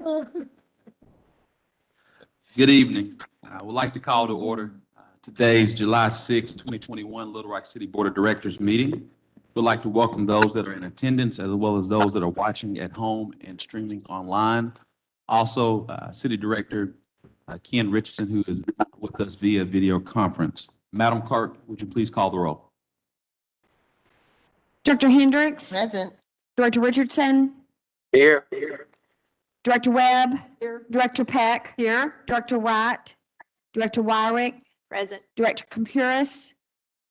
Good evening. I would like to call to order today's July 6, 2021 Little Rock City Board of Directors meeting. We'd like to welcome those that are in attendance as well as those that are watching at home and streaming online. Also, City Director Ken Richardson, who is with us via video conference. Madam Clerk, would you please call the roll? Director Hendricks. Present. Director Richardson. Here. Director Webb. Here. Director Peck. Here. Director Wright. Director Wyrick. Present. Director Compuris.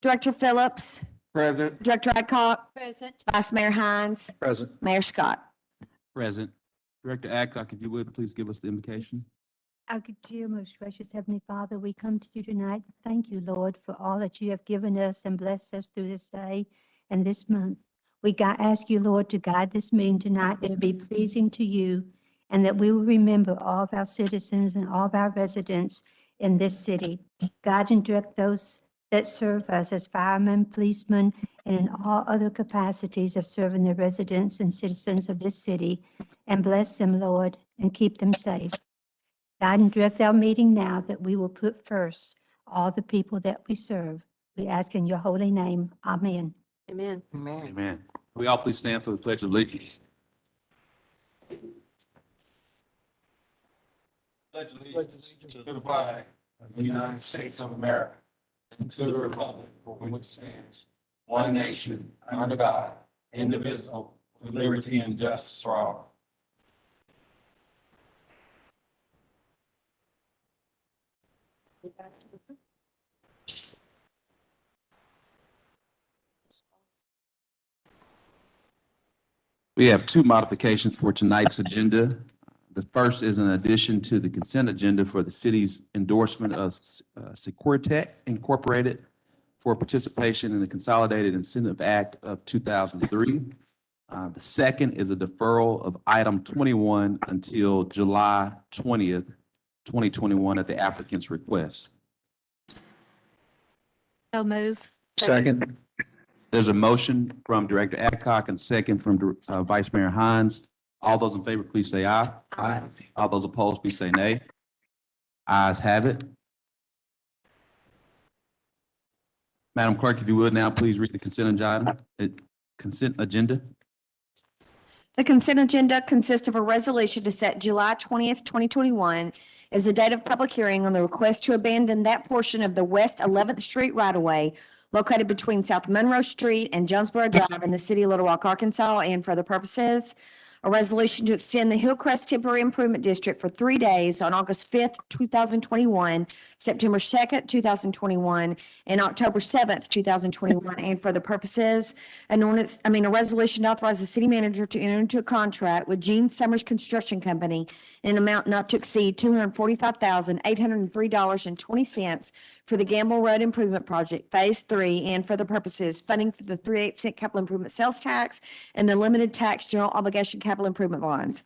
Director Phillips. Present. Director Adcock. Present. Vice Mayor Hines. Present. Mayor Scott. Present. Director Adcock, if you would, please give us the invocation. Our good, dear, most gracious Heavenly Father, we come to you tonight. Thank you, Lord, for all that you have given us and blessed us through this day and this month. We ask you, Lord, to guide this meeting tonight, that it be pleasing to you, and that we will remember all of our citizens and all of our residents in this city. Guide and direct those that serve us as firemen, policemen, and in all other capacities of serving the residents and citizens of this city, and bless them, Lord, and keep them safe. Guide and direct our meeting now, that we will put first all the people that we serve. We ask in your holy name. Amen. Amen. Amen. Amen. We all please stand for the Pledge of Allegiance. Pledge allegiance to the flag of the United States of America and to the republic for which it stands, one nation, under God, indivisible, with liberty and justice for all. We have two modifications for tonight's agenda. The first is an addition to the consent agenda for the city's endorsement of Securtech Incorporated for participation in the Consolidated Incentive Act of 2003. The second is a deferral of item 21 until July 20th, 2021 at the applicant's request. So move. Second. There's a motion from Director Adcock and second from Vice Mayor Hines. All those in favor, please say aye. Aye. All those opposed, please say nay. Ayes have it. Madam Clerk, if you would now, please read the consent agenda. The consent agenda consists of a resolution to set July 20th, 2021 as the date of public hearing on the request to abandon that portion of the West 11th Street right-of-way located between South Monroe Street and Jonesboro Drive in the city of Little Rock, Arkansas, and for other purposes. A resolution to extend the Hillcrest Temporary Improvement District for 3 days on August 5th, 2021, September 2nd, 2021, and October 7th, 2021, and for the purposes. A resolution to authorize the city manager to enter into a contract with Gene Summers Construction Company in an amount not to exceed $245,803.20 for the Gamble Road Improvement Project, Phase 3, and for the purposes funding for the 3/8 capital improvement sales tax and the limited tax general obligation capital improvement bonds.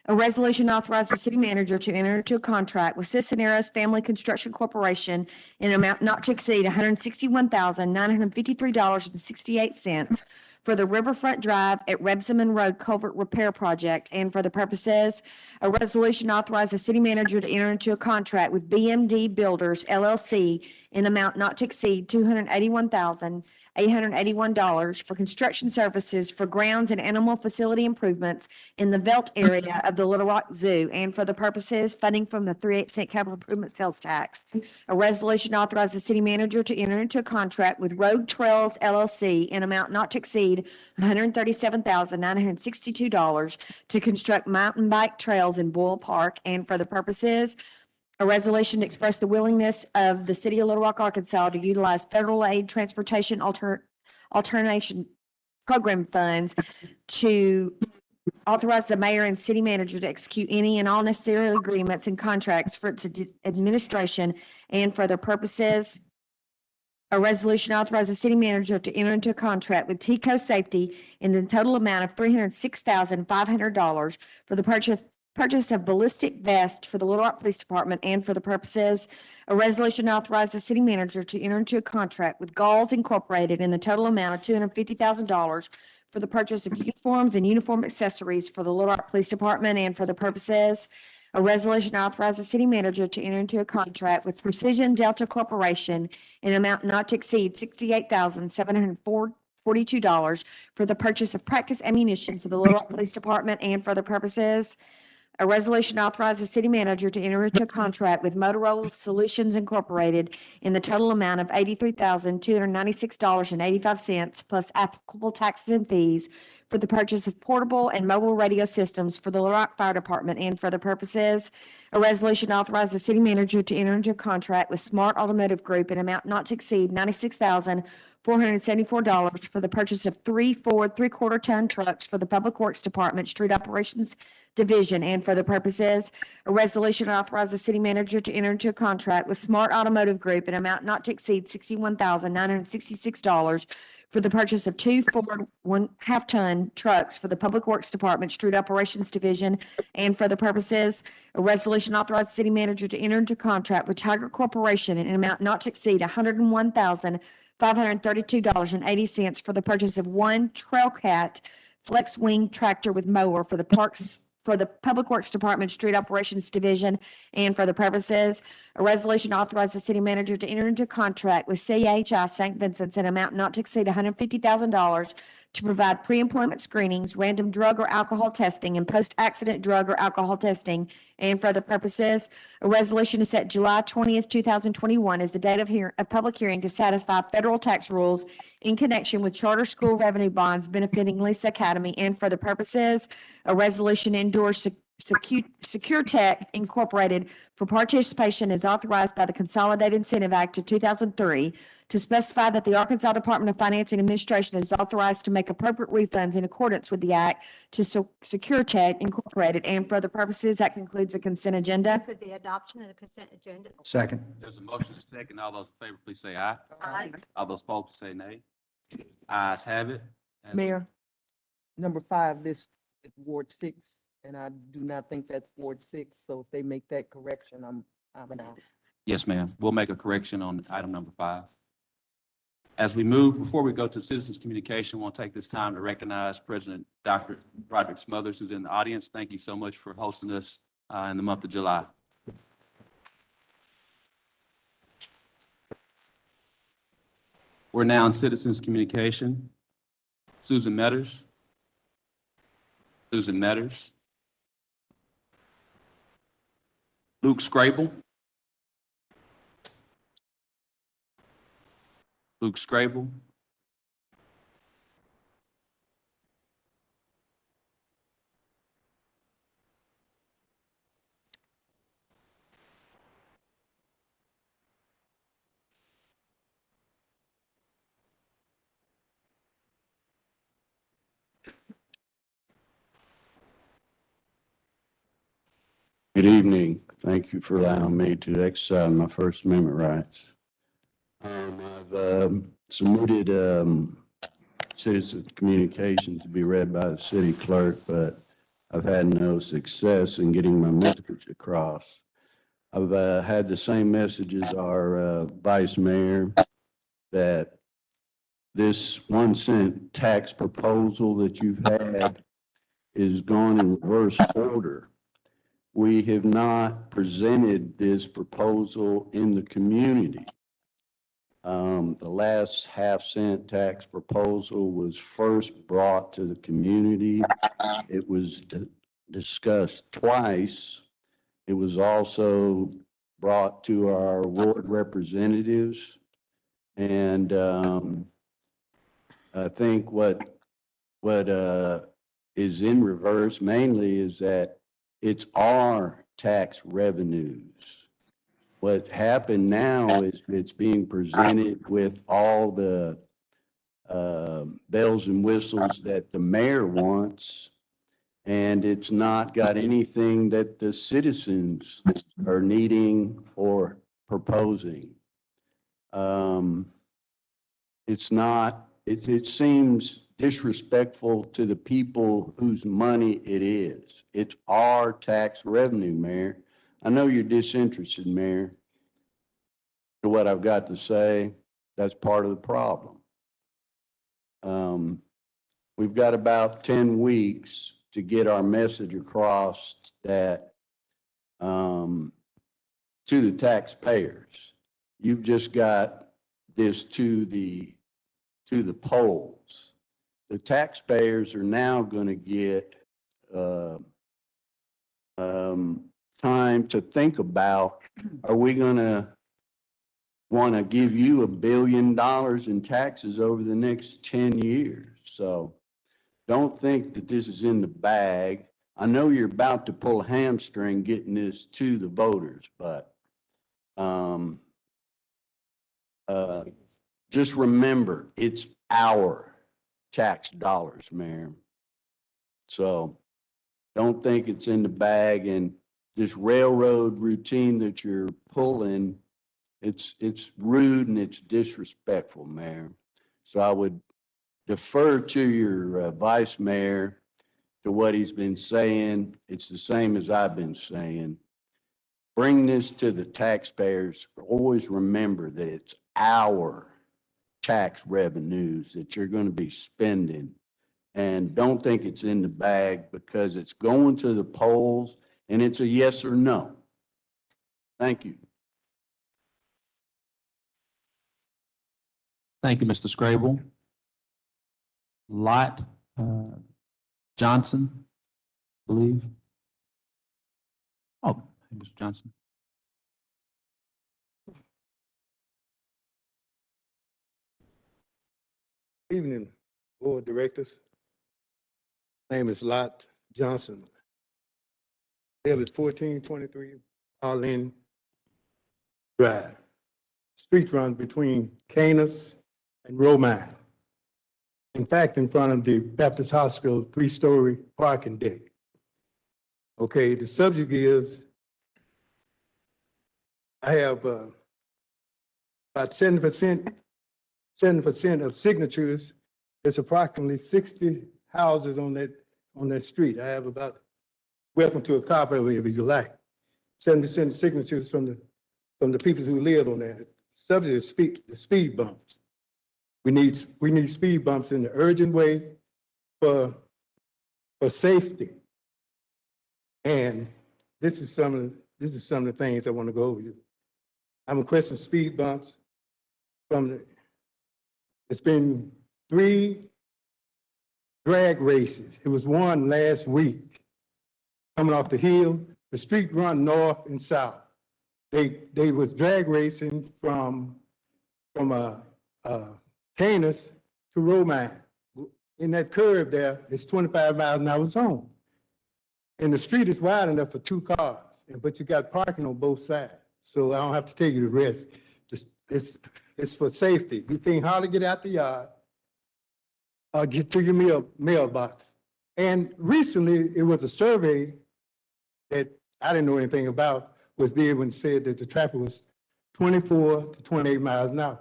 A resolution authorizes the city manager to enter into a contract with Cisneros Family Construction Corporation in an amount not to exceed $161,953.68 for the Riverfront Drive at Rebsamen Road Culvert Repair Project, and for the purposes. A resolution authorizes the city manager to enter into a contract with BMD Builders LLC in amount not to exceed $281,881 for construction services for grounds and animal facility improvements in the Velt area of the Little Rock Zoo, and for the purposes funding from the 3/8 capital improvement sales tax. A resolution authorizes the city manager to enter into a contract with Road Trails LLC in amount not to exceed $137,962 to construct mountain bike trails in Boyle Park, and for the purposes. A resolution to express the willingness of the city of Little Rock, Arkansas to utilize federal aid transportation alternation program funds to authorize the mayor and city manager to execute any and all necessary agreements and contracts for its administration and for their purposes. A resolution authorizes the city manager to enter into a contract with TECO Safety in the total amount of $306,500 for the purchase of ballistic vest for the Little Rock Police Department, and for the purposes. A resolution authorizes the city manager to enter into a contract with Galls Incorporated in the total amount of $250,000 for the purchase of uniforms and uniform accessories for the Little Rock Police Department and for the purposes. A resolution authorizes the city manager to enter into a contract with Precision Delta Corporation in an amount not to exceed $68,742 for the purchase of practice ammunition for the Little Rock Police Department and for the purposes. A resolution authorizes the city manager to enter into a contract with Motorola Solutions Incorporated in the total amount of $83,296.85 plus applicable taxes and fees for the purchase of portable and mobile radio systems for the Little Rock Fire Department and for the purposes. A resolution authorizes the city manager to enter into a contract with Smart Automotive Group in an amount not to exceed $96,474 for the purchase of 3 Ford 3/4-ton trucks for the Public Works Department, Street Operations Division, and for the purposes. A resolution authorizes the city manager to enter into a contract with Smart Automotive Group in an amount not to exceed $61,966 for the purchase of 2 Ford 1/2-ton trucks for the Public Works Department, Street Operations Division, and for the purposes. A resolution authorizes the city manager to enter into a contract with Tiger Corporation in an amount not to exceed $101,532.80 for the purchase of 1 Trailcat Flex Wing tractor with mower for the Public Works Department, Street Operations Division, and for the purposes. A resolution authorizes the city manager to enter into a contract with CHI St. Vincent's in an amount not to exceed $150,000 to provide pre-employment screenings, random drug or alcohol testing, and post-accident drug or alcohol testing, and for the purposes. A resolution to set July 20th, 2021 as the date of public hearing to satisfy federal tax rules in connection with charter school revenue bonds benefiting Lisa Academy, and for the purposes. A resolution to endorse Secure Tech Incorporated for participation as authorized by the Consolidated Incentive Act of 2003 to specify that the Arkansas Department of Finance and Administration is authorized to make appropriate refunds in accordance with the act to Secure Tech Incorporated, and for the purposes. That concludes the consent agenda. For the adoption of the consent agenda. Second. There's a motion and a second. All those in favor, please say aye. Aye. All those opposed, say nay. Ayes have it. Mayor, Number 5, this is Ward 6, and I do not think that's Ward 6, so if they make that correction, I'm an out. Yes, ma'am. We'll make a correction on item number 5. As we move, before we go to citizens communication, we'll take this time to recognize President Dr. Roderick Smothers, who's in the audience. Thank you so much for hosting us in the month of July. We're now in citizens communication. Susan Metters. Susan Metters. Luke Scrable. Luke Scrable. Good evening. Thank you for allowing me to exercise my First Amendment rights. I've submitted citizen communication to be read by the city clerk, but I've had no success in getting my message across. I've had the same message as our vice mayor, that this 1 cent tax proposal that you've had is gone in reverse order. We have not presented this proposal in the community. The last half-cent tax proposal was first brought to the community. It was discussed twice. It was also brought to our ward representatives. And I think what is in reverse mainly is that it's our tax revenues. What happened now is it's being presented with all the bells and whistles that the mayor wants, and it's not got anything that the citizens are needing or proposing. It seems disrespectful to the people whose money it is. It's our tax revenue, Mayor. I know you're disinterested, Mayor, to what I've got to say. That's part of the problem. we've got about 10 weeks to get our message across that, to the taxpayers. You've just got this to the polls. The taxpayers are now going to get time to think about, are we going to want to give you $1 billion in taxes over the next 10 years? So don't think that this is in the bag. I know you're about to pull a hamstring getting this to the voters, but just remember, it's our tax dollars, Mayor. So don't think it's in the bag, and this railroad routine that you're pulling, it's rude and it's disrespectful, Mayor. So I would defer to your vice mayor to what he's been saying. It's the same as I've been saying. Bring this to the taxpayers. Always remember that it's our tax revenues that you're going to be spending. And don't think it's in the bag, because it's going to the polls and it's a yes or no. Thank you. Thank you, Mr. Scrable. Lot Johnson, I believe. Oh, Mr. Johnson. Evening, board directors. Name is Lot Johnson. Live at 1423 Arlene Drive. Street runs between Canis and Romine. In fact, in front of the Baptist Hospital 3-story parking deck. Okay, the subject is, I have about 70% of signatures. It's approximately 60 houses on that street. I have about, welcome to a copy of it if you like. 70% of signatures from the people who live on that. Subject is the speed bumps. We need speed bumps in the urgent way for safety. And this is some of the things I want to go over. I'm requesting speed bumps it's been 3 drag races. It was one last week. Coming off the hill, the street run north and south. They was drag racing from Canis to Romine. In that curve there, it's 25 miles an hour zone. And the street is wide enough for 2 cars, but you got parking on both sides. So I don't have to tell you the rest. It's for safety. You can't hardly get out the yard or get to your mailbox. And recently, it was a survey that I didn't know anything about, was there when it said that the traffic was 24 to 28 miles an hour.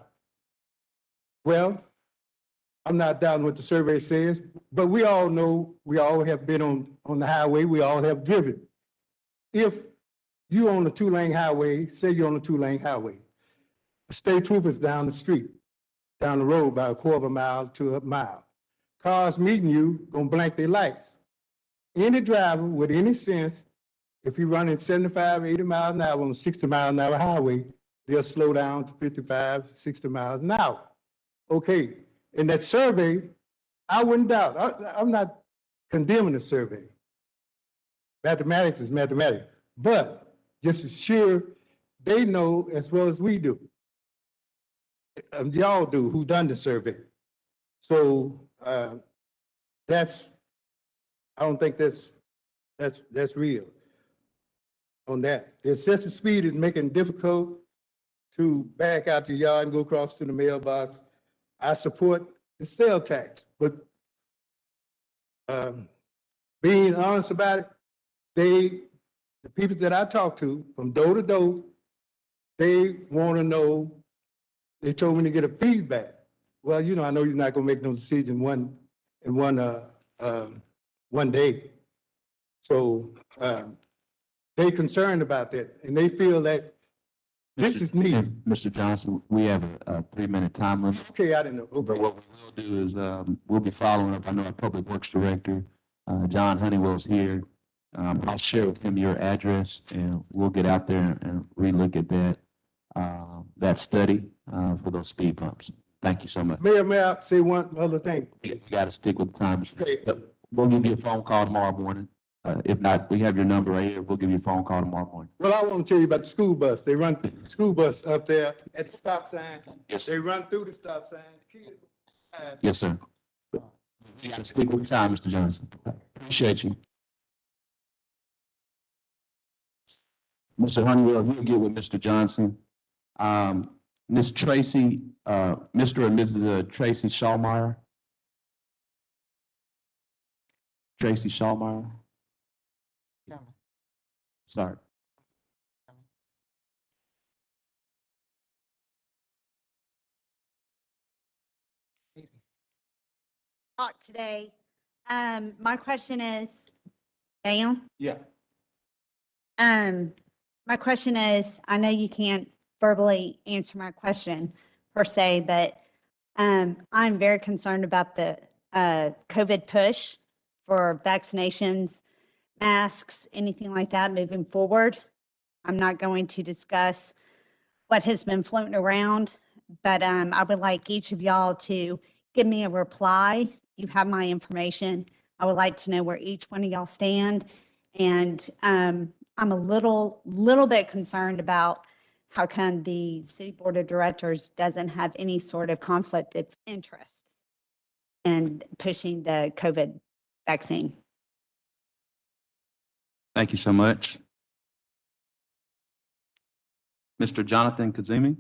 Well, I'm not doubting what the survey says, but we all know, we all have been on the highway, we all have driven. If you on a 2-lane highway, say you're on a 2-lane highway, the state troopers down the street, down the road by a quarter of a mile to a mile. Cars meeting you, gonna blank their lights. Any driver with any sense, if you're running 75, 80 miles an hour on a 60 mile an hour highway, they'll slow down to 55, 60 miles an hour. Okay, in that survey, I wouldn't doubt, I'm not condemning the survey. Mathematics is mathematics, but just as sure they know as well as we do. Y'all do, who done the survey. So I don't think that's real on that. The excessive speed is making it difficult to back out the yard and go across to the mailbox. I support the sales tax, but being honest about it, the people that I talk to from door to door, they want to know, they told me to get a feedback. Well, I know you're not going to make no decision in one day. So they concerned about that, and they feel that This is needed. Mr. Johnson, we have a 3-minute time limit. Okay, I didn't know. But Okay. what we will do is, we'll be following up. I know our Public Works Director, John Honeywell's here. I'll share with him your address and we'll get out there and relook at that study, for those speed bumps. Thank you so much. Mayor, may I say one other thing? You gotta stick with the time. Okay. We'll give you a phone call tomorrow morning. If not, we have your number right here. We'll give you a phone call tomorrow morning. Well, I want to tell you about the school bus. They run the school bus up there at the stop sign. Yes, They run through the stop sign. Kids, yes, sir. You gotta stick with the time, Mr. Johnson. Appreciate you. Mr. Honeywell, if you'll get with Mr. Johnson. Ms. Tracy, Mr. and Mrs. Tracy Schallmeyer. Tracy Schallmeyer. Sorry. Talk today. My question is, down? Yeah. My question is, I know you can't verbally answer my question per se, but I'm very concerned about the COVID push for vaccinations, masks, anything like that moving forward. I'm not going to discuss what has been floating around, but I would like each of y'all to give me a reply. You have my information. I would like to know where each one of y'all stand. And I'm a little bit concerned about how come the city board of directors doesn't have any sort of conflict of interest in pushing the COVID vaccine. Thank you so much. Mr. Jonathan Kazemi.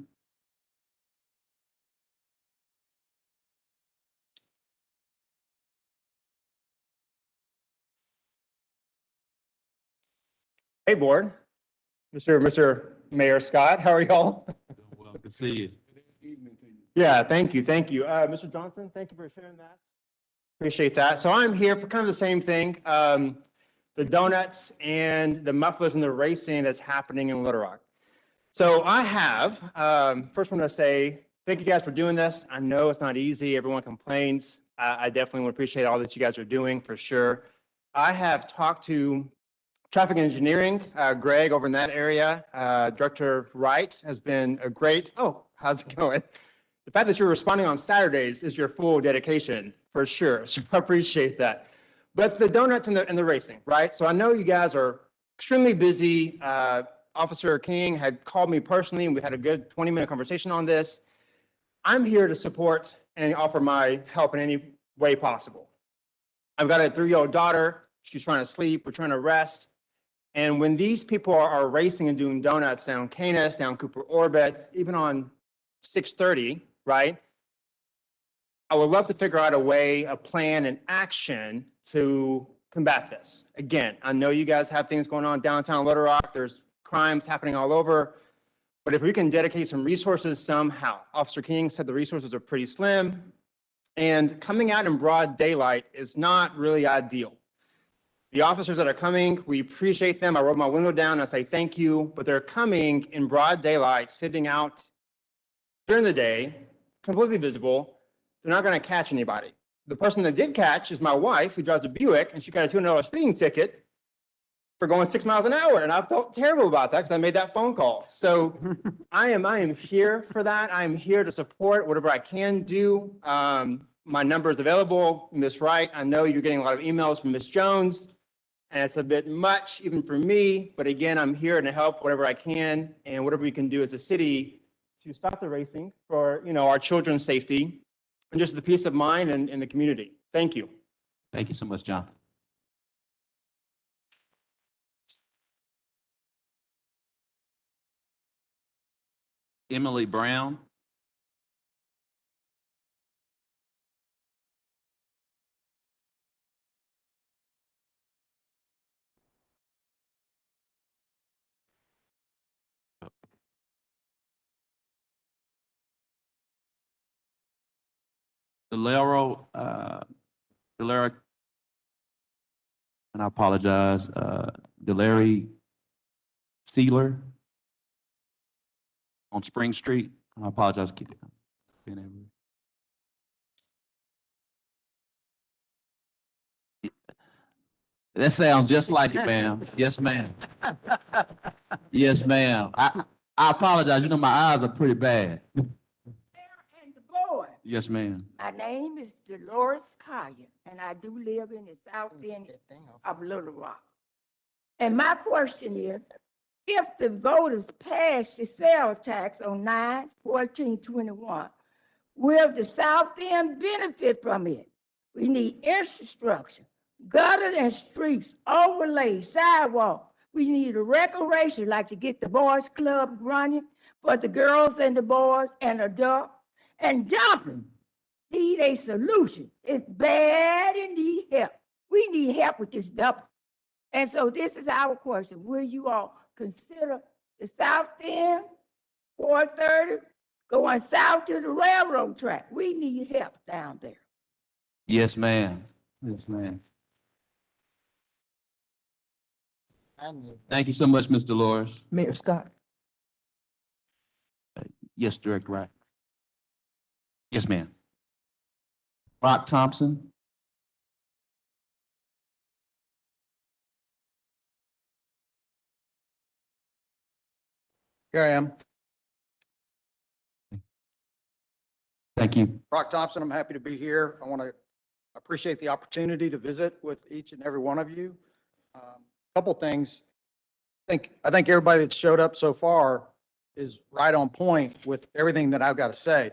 Hey, board. Mr. Mayor Scott, how are y'all? Well, good to see you. Yeah, thank you. Mr. Johnson, thank you for sharing that. Appreciate that. So I'm here for kind of the same thing. The donuts and the mufflers and the racing that's happening in Little Rock. So I have, first want to say, thank you guys for doing this. I know it's not easy. Everyone complains. I definitely want to appreciate all that you guys are doing for sure. I have talked to traffic engineering, Greg over in that area. Director Wright has been a great, how's it going? The fact that you're responding on Saturdays is your full dedication for sure. So I appreciate that. But the donuts and the racing, right? So I know you guys are extremely busy. Officer King had called me personally and we had a good 20-minute conversation on this. I'm here to support and offer my help in any way possible. I've got a 3-year-old daughter. She's trying to sleep. We're trying to rest. And when these people are racing and doing donuts down Canis, down Cooper Orbit, even on 630, right? I would love to figure out a way, a plan, an action to combat this. Again, I know you guys have things going on downtown Little Rock. There's crimes happening all over. But if we can dedicate some resources somehow, Officer King said the resources are pretty slim. And coming out in broad daylight is not really ideal. The officers that are coming, we appreciate them. I roll my window down and I say thank you, but they're coming in broad daylight, sitting out during the day, completely visible. They're not going to catch anybody. The person that did catch is my wife, who drives a Buick, and she got a $200 speeding ticket for going 6 miles an hour. And I felt terrible about that because I made that phone call. So I am here for that. I am here to support whatever I can do. My number is available. Ms. Wright, I know you're getting a lot of emails from Ms. Jones, and it's a bit much even for me. But again, I'm here to help whatever I can and whatever we can do as a city to stop the racing for our children's safety and just the peace of mind and the community. Thank you. Thank you so much, John. Emily Brown. Delero, and I apologize, Delarry Sealer. on Spring Street. I apologize. Being able- That sounds just like it, ma'am. Yes, ma'am. Yes, ma'am. I apologize. You know, my eyes are pretty bad. And the board. Yes, ma'am. My name is Dolores Collier, and I do live in the south end of Little Rock. And my question is, if the voters pass the sales tax on 9/14/21, will the south end benefit from it? We need infrastructure, gutters and streets, overlay, sidewalk. We need a recreation, like to get the boys club running for the girls and the boys and adults, and jumping. Need a solution. It's bad and need help. We need help with this dumping. And so this is our question. Will you all consider the south end, 430, going south to the railroad track? We need help down there. Yes, ma'am. Yes, ma'am. Thank you so much, Ms. Dolores. Mayor Scott. Yes, Director Wright. Yes, ma'am. Rock Thompson. Here I am. Thank you. Brock Thompson, I'm happy to be here. I want to appreciate the opportunity to visit with each and every one of you. Couple things. I think everybody that's showed up so far is right on point with everything that I've got to say.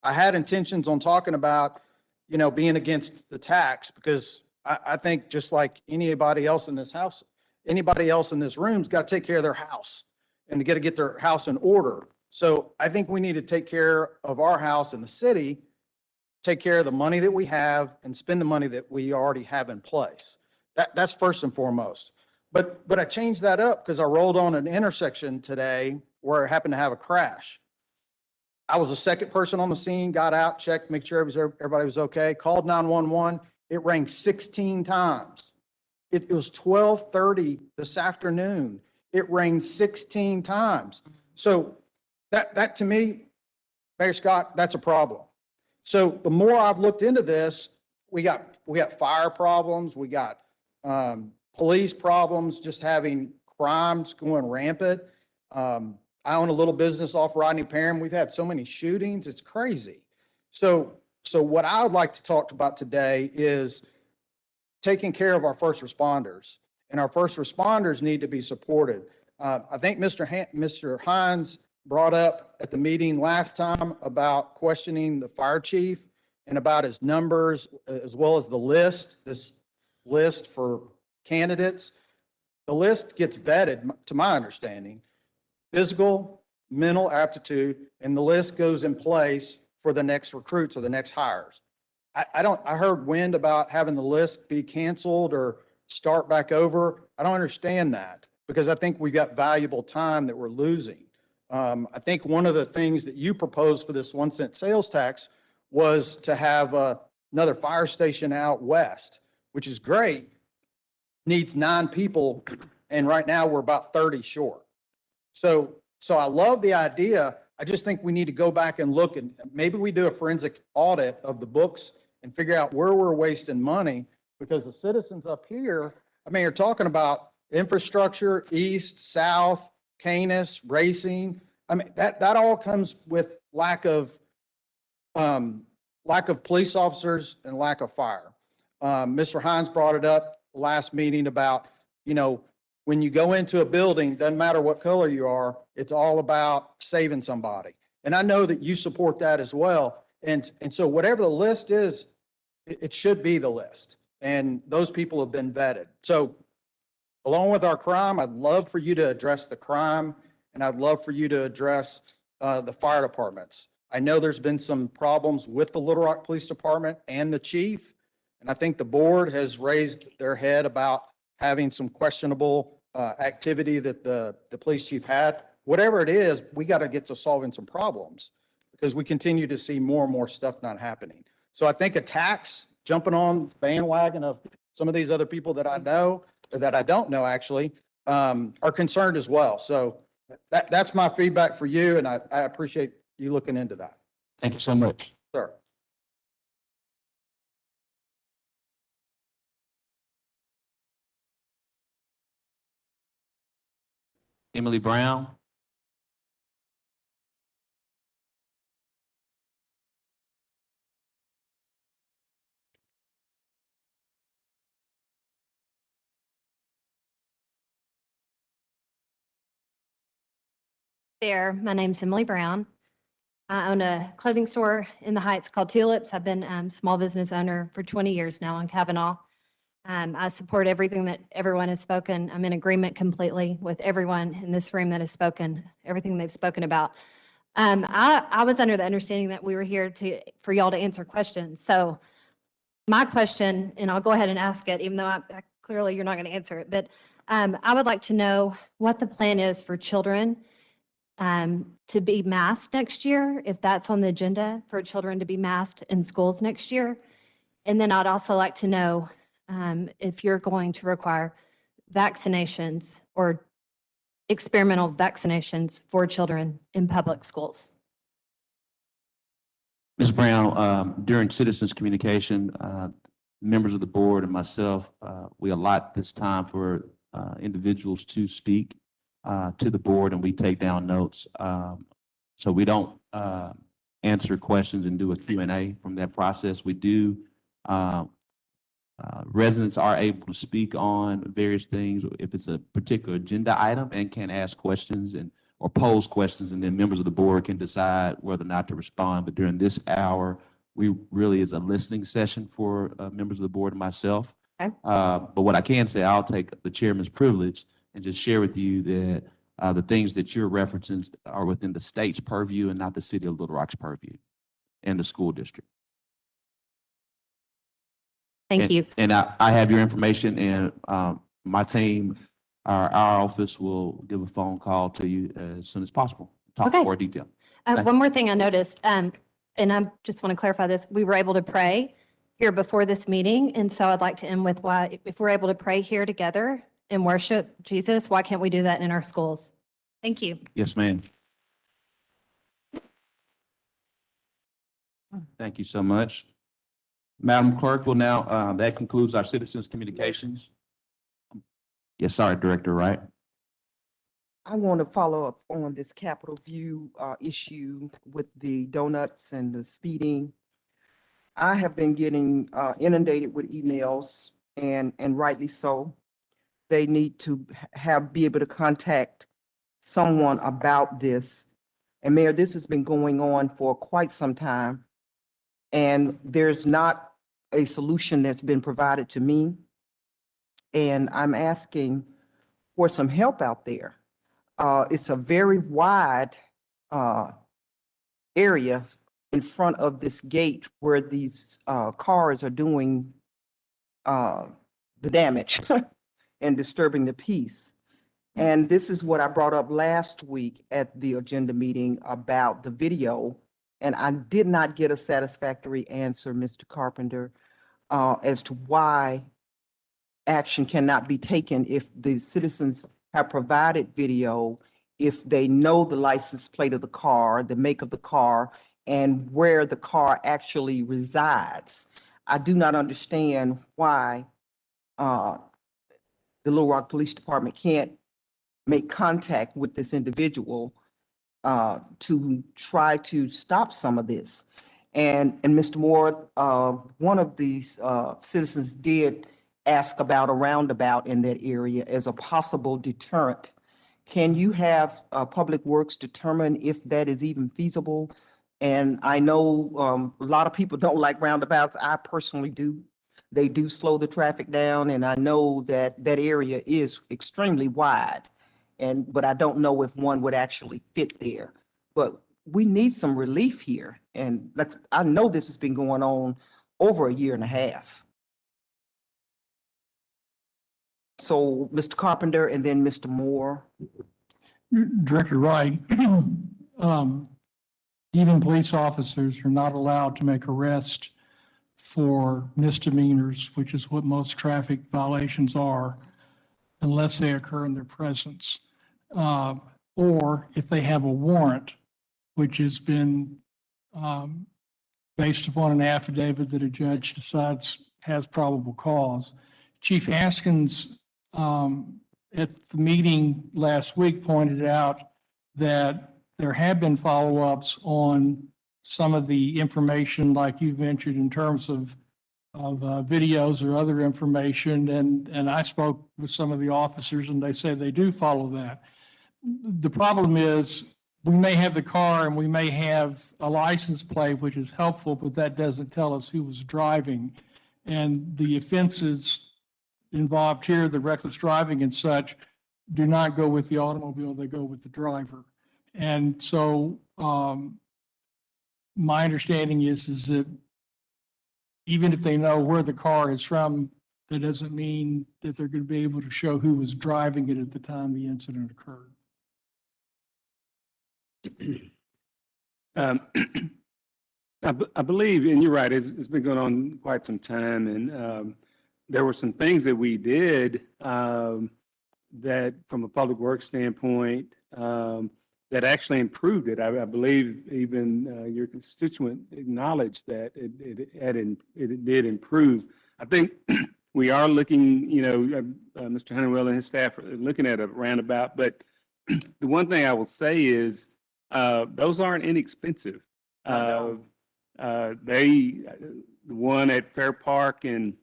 I had intentions on talking about, being against the tax because I think just like anybody else in this house, anybody else in this room's got to take care of their house and they got to get their house in order. So I think we need to take care of our house in the city, take care of the money that we have and spend the money that we already have in place. That's first and foremost. But I changed that up because I rolled on an intersection today where I happened to have a crash. I was the second person on the scene, got out, checked, make sure everybody was okay, called 911. It rang 16 times. It was 12:30 this afternoon. It rang 16 times. So that to me, Mayor Scott, that's a problem. So the more I've looked into this, we got fire problems, we got police problems, just having crimes going rampant. I own a little business off Rodney Perham. We've had so many shootings, it's crazy. So what I would like to talk about today is taking care of our first responders, and our first responders need to be supported. I think Mr. Hines brought up at the meeting last time about questioning the fire chief and about his numbers, as well as this list for candidates. The list gets vetted, to my understanding, physical, mental aptitude, and the list goes in place for the next recruits or the next hires. I heard wind about having the list be canceled or start back over. I don't understand that because I think we've got valuable time that we're losing. I think one of the things that you proposed for this 1 cent sales tax was to have another fire station out west, which is great, needs 9 people, and right now we're about 30 short. So I love the idea. I just think we need to go back and look, and maybe we do a forensic audit of the books and figure out where we're wasting money, because the citizens up here, you're talking about infrastructure, east, south, Canis, racing. That all comes with lack of police officers and lack of fire. Mr. Hines brought it up last meeting about, when you go into a building, doesn't matter what color you are, it's all about saving somebody. And I know that you support that as well. And so whatever the list is, it should be the list. And those people have been vetted. So along with our crime, I'd love for you to address the crime, and I'd love for you to address the fire departments. I know there's been some problems with the Little Rock Police Department and the chief, and I think the board has raised their head about having some questionable activity that the police chief had. Whatever it is, we got to get to solving some problems because we continue to see more and more stuff not happening. So I think a tax, jumping on the bandwagon of some of these other people that I know, or that I don't know actually, are concerned as well. So That's my feedback for you, and I appreciate you looking into that, Thank you so much. sir. Emily Brown? There, my name's Emily Brown. I own a clothing store in the Heights called Tulips. I've been small business owner for 20 years now on Kavanaugh. I support everything that everyone has spoken. I'm in agreement completely with everyone in this room that has spoken, everything they've spoken about. I was under the understanding that we were here for y'all to answer questions. So my question, and I'll go ahead and ask it, even though clearly you're not going to answer it, but I would like to know what the plan is for children to be masked next year, if that's on the agenda for children to be masked in schools next year. And then I'd also like to know if you're going to require vaccinations or experimental vaccinations for children in public schools. Ms. Brown, during citizens communication, members of the board and myself, we allot this time for individuals to speak to the board, and we take down notes. So we don't answer questions and do a Q&A from that process. We do, residents are able to speak on various things if it's a particular agenda item and can ask questions or pose questions, and then members of the board can decide whether or not to respond. But during this hour, we really is a listening session for members of the board and myself. Okay. But what I can say, I'll take the chairman's privilege and just share with you that the things that you're referencing are within the state's purview and not the city of Little Rock's purview and the school district. Thank you. And I have your information, and my team, our office will give a phone call to you as soon as possible. Talk Okay. more detail. One more thing I noticed, and I just want to clarify this, we were able to pray here before this meeting, and so I'd like to end with why, if we're able to pray here together and worship Jesus, why can't we do that in our schools? Thank you. Yes, ma'am. Thank you so much. Madam Clerk, will now, that concludes our citizens' communications. Yes, sorry, Director Wright. I want to follow up on this Capitol View issue with the donuts and the speeding. I have been getting inundated with emails, and rightly so. They need to be able to contact someone about this. And Mayor, this has been going on for quite some time, and there's not a solution that's been provided to me. And I'm asking for some help out there. It's a very wide area in front of this gate where these cars are doing the damage and disturbing the peace. And this is what I brought up last week at the agenda meeting about the video. And I did not get a satisfactory answer, Mr. Carpenter, as to why action cannot be taken if the citizens have provided video, if they know the license plate of the car, the make of the car, and where the car actually resides. I do not understand why the Little Rock Police Department can't make contact with this individual to try to stop some of this. And Mr. Moore, one of these citizens did ask about a roundabout in that area as a possible deterrent. Can you have Public Works determine if that is even feasible? And I know a lot of people don't like roundabouts. I personally do. They do slow the traffic down, and I know that that area is extremely wide. But I don't know if one would actually fit there. But we need some relief here. And I know this has been going on over a year and a half. So Mr. Carpenter and then Mr. Moore. Director Wright, even police officers are not allowed to make arrests for misdemeanors, which is what most traffic violations are, unless they occur in their presence. or if they have a warrant, which has been based upon an affidavit that a judge decides has probable cause. Chief Haskins at the meeting last week pointed out that there have been follow-ups on some of the information like you've mentioned in terms of videos or other information. And I spoke with some of the officers and they say they do follow that. The problem is we may have the car and we may have a license plate, which is helpful, but that doesn't tell us who was driving. And the offenses involved here, the reckless driving and such, do not go with the automobile, they go with the driver. And so my understanding is that even if they know where the car is from, that doesn't mean that they're going to be able to show who was driving it at the time the incident occurred. I believe, and you're right, it's been going on quite some time, and there were some things that we did that, from a public works standpoint, that actually improved it. I believe even your constituent acknowledged that it did improve. I think we are looking, Mr. Honeywell and his staff are looking at a roundabout, but the one thing I will say is those aren't inexpensive. The one at Fair Park and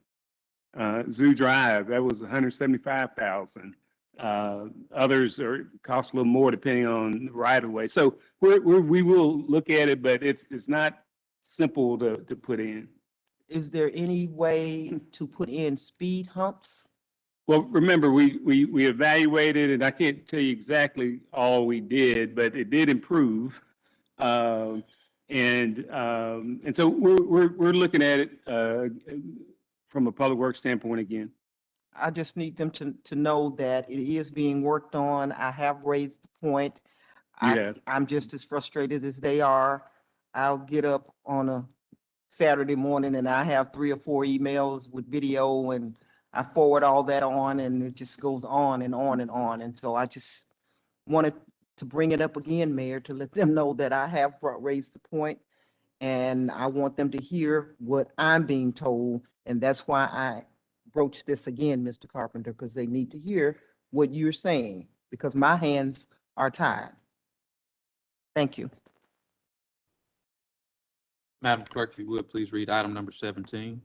Zoo Drive, that was $175,000. Others cost a little more depending on the right of way. So we will look at it, but it's not simple to put in. Is there any way to put in speed humps? Well, remember, we evaluated, and I can't tell you exactly all we did, but it did improve. And so we're looking at it from a public works standpoint again. I just need them to know that it is being worked on. I have raised the point. I'm just as frustrated as they are. I'll get up on a Saturday morning and I have 3 or 4 emails with video and I forward all that on and it just goes on and on and on. And so I just wanted to bring it up again, Mayor, to let them know that I have raised the point and I want them to hear what I'm being told. And that's why I broach this again, Mr. Carpenter, because they need to hear what you're saying, because my hands are tied. Thank you. Madam Clerk, if you would, please read item number 17.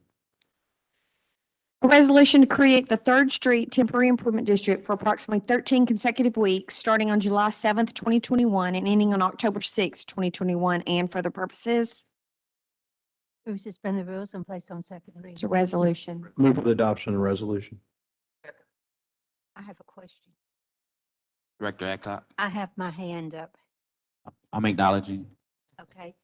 A resolution to create the 3rd Street Temporary Improvement District for approximately 13 consecutive weeks, starting on July 7th, 2021, and ending on October 6th, 2021, and for the purposes. Move to suspend the rules and place on second reading. It's a resolution. Move for the adoption of the resolution. I have a question. Director Adcock, I have my hand up. I'm acknowledging. Okay.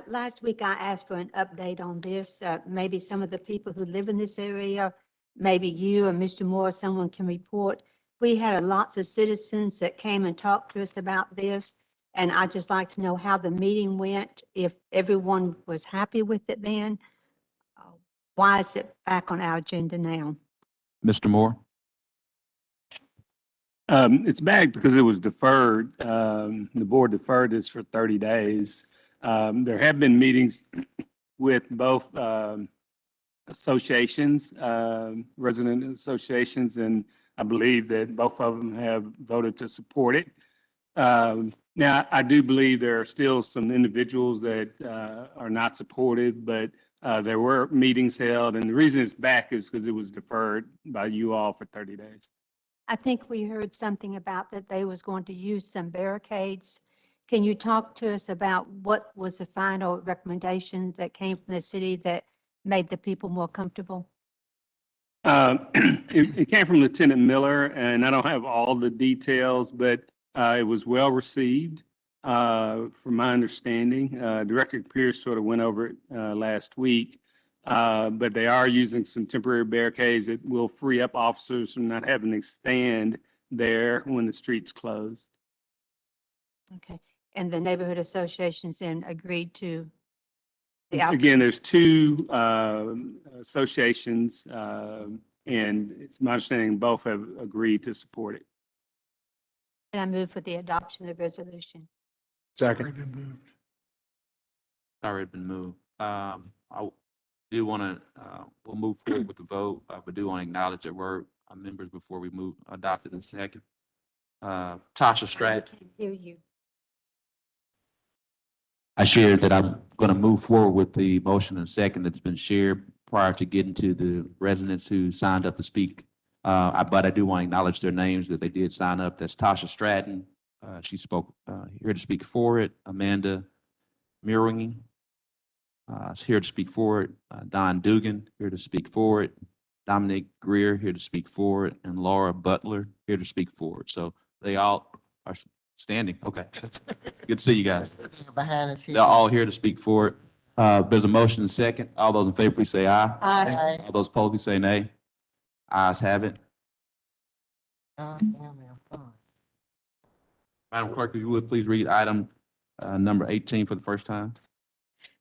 Last week I asked for an update on this. Maybe some of the people who live in this area, maybe you or Mr. Moore, someone can report. We had lots of citizens that came and talked to us about this. And I'd just like to know how the meeting went, if everyone was happy with it then. Why is it back on our agenda now? Mr. Moore? It's back because it was deferred. The board deferred this for 30 days. There have been meetings with both associations, resident associations, and I believe that both of them have voted to support it. Now, I do believe there are still some individuals that are not supportive, but there were meetings held, and the reason it's back is because it was deferred by you all for 30 days. I think we heard something about that they was going to use some barricades. Can you talk to us about what was the final recommendation that came from the city that made the people more comfortable? It came from Lieutenant Miller, and I don't have all the details, but it was well received, from my understanding. Director Pierce sort of went over it last week, but they are using some temporary barricades that will free up officers from not having to stand there when the street's closed. Okay. And the neighborhood associations then agreed to the Again, there's 2 associations, and it's my understanding both have agreed to support it. And I move for the adoption of the resolution. Second. Already been moved. Already been moved. I do want to, we'll move forward with the vote, but do want to acknowledge that we're members before we move, adopted in second. Tasha Stratton. I can't hear you. I shared that I'm going to move forward with the motion and second that's been shared prior to getting to the residents who signed up to speak. But I do want to acknowledge their names that they did sign up. That's Tasha Stratton. She spoke here to speak for it. Amanda Mirwing is here to speak for it. Don Dugan here to speak for it. Dominic Greer here to speak for it. And Laura Butler here to speak for it. So they all are standing. Okay. Good to see you guys. Behind us here. They're all here to speak for it. There's a motion and second. All those in favor, please say aye. Aye. All those opposed, please say nay. Ayes have it. Madam Clerk, if you would please read item number 18 for the first time.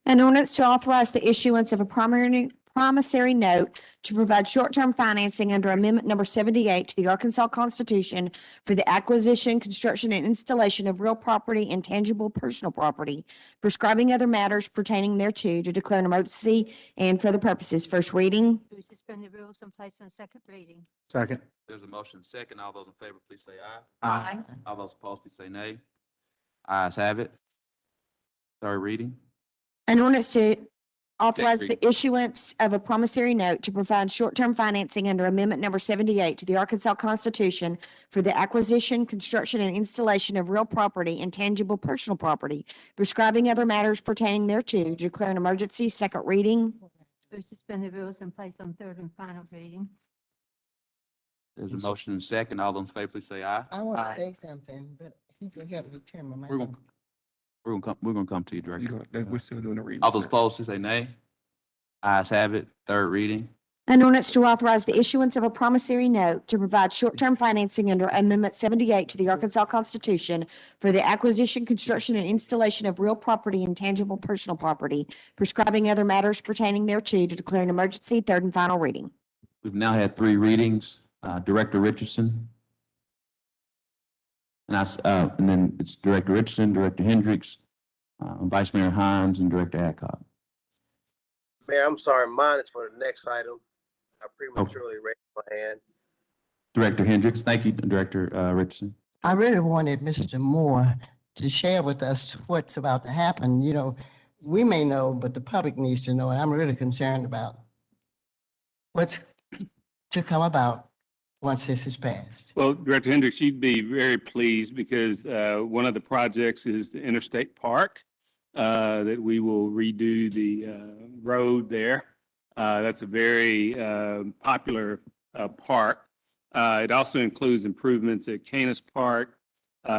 An ordinance to authorize the issuance of a promissory note to provide short-term financing under Amendment Number 78 to the Arkansas Constitution for the acquisition, construction, and installation of real property and tangible personal property, prescribing other matters pertaining thereto, to declare an emergency and for the purposes. First reading. Move to suspend the rules and place on second reading. Second. There's a motion and second. All those in favor, please say aye. Aye. All those opposed, please say nay. Ayes have it. Third reading. An ordinance to authorize reading. the issuance of a promissory note to provide short-term financing under Amendment Number 78 to the Arkansas Constitution for the acquisition, construction, and installation of real property and tangible personal property, prescribing other matters pertaining thereto, to declare an emergency. Second reading. Move to suspend the rules and place on third and final reading. There's a motion and second. All those in favor, please say aye. I want to say something, but he's gonna help me turn my mic We're gonna, on. we're gonna come to you, Director. We're still doing the reading. All those opposed, please say nay. Ayes have it. Third reading. An ordinance to authorize the issuance of a promissory note to provide short-term financing under Amendment 78 to the Arkansas Constitution for the acquisition, construction, and installation of real property and tangible personal property, prescribing other matters pertaining thereto, to declare an emergency. Third and final reading. We've now had three readings. Director Richardson. And then it's Director Richardson, Director Hendricks, Vice Mayor Hines, and Director Adcock. Mayor, I'm sorry, mine is for the next item. I prematurely raised my hand. Director Hendricks, thank you, Director Richardson. I really wanted Mr. Moore to share with us what's about to happen. You know, we may know, but the public needs to know, and I'm really concerned about what's to come about once this is passed. Well, Director Hendricks, you'd be very pleased because one of the projects is the Interstate Park, that we will redo the road there. That's a very popular park. It also includes improvements at Canis Park,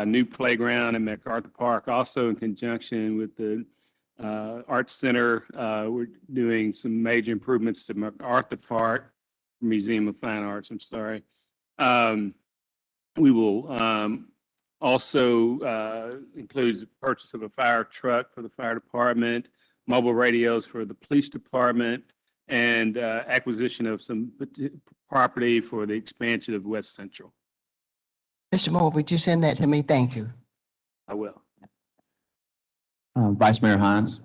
new playground at MacArthur Park, also in conjunction with the Arts Center. We're doing some major improvements to MacArthur Park, Museum of Fine Arts, I'm sorry. We will also include the purchase of a fire truck for the fire department, mobile radios for the police department, and acquisition of some property for the expansion of West Central. Mr. Moore, would you send that to me? Thank you. I will. Vice Mayor Hines.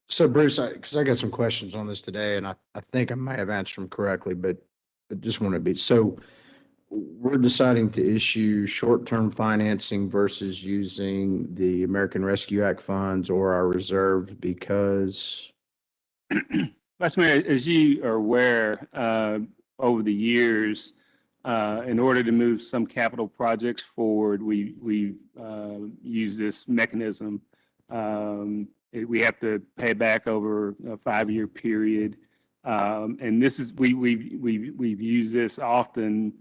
So Bruce, because I got some questions on this today, and I think I might have answered them correctly, but I just want to be, so we're deciding to issue short-term financing versus using the American Rescue Act funds or our reserve because? Vice Mayor, as you are aware, over the years, in order to move some capital projects forward, we've used this mechanism. We have to pay back over a 5-year period. And this is, we've used this often.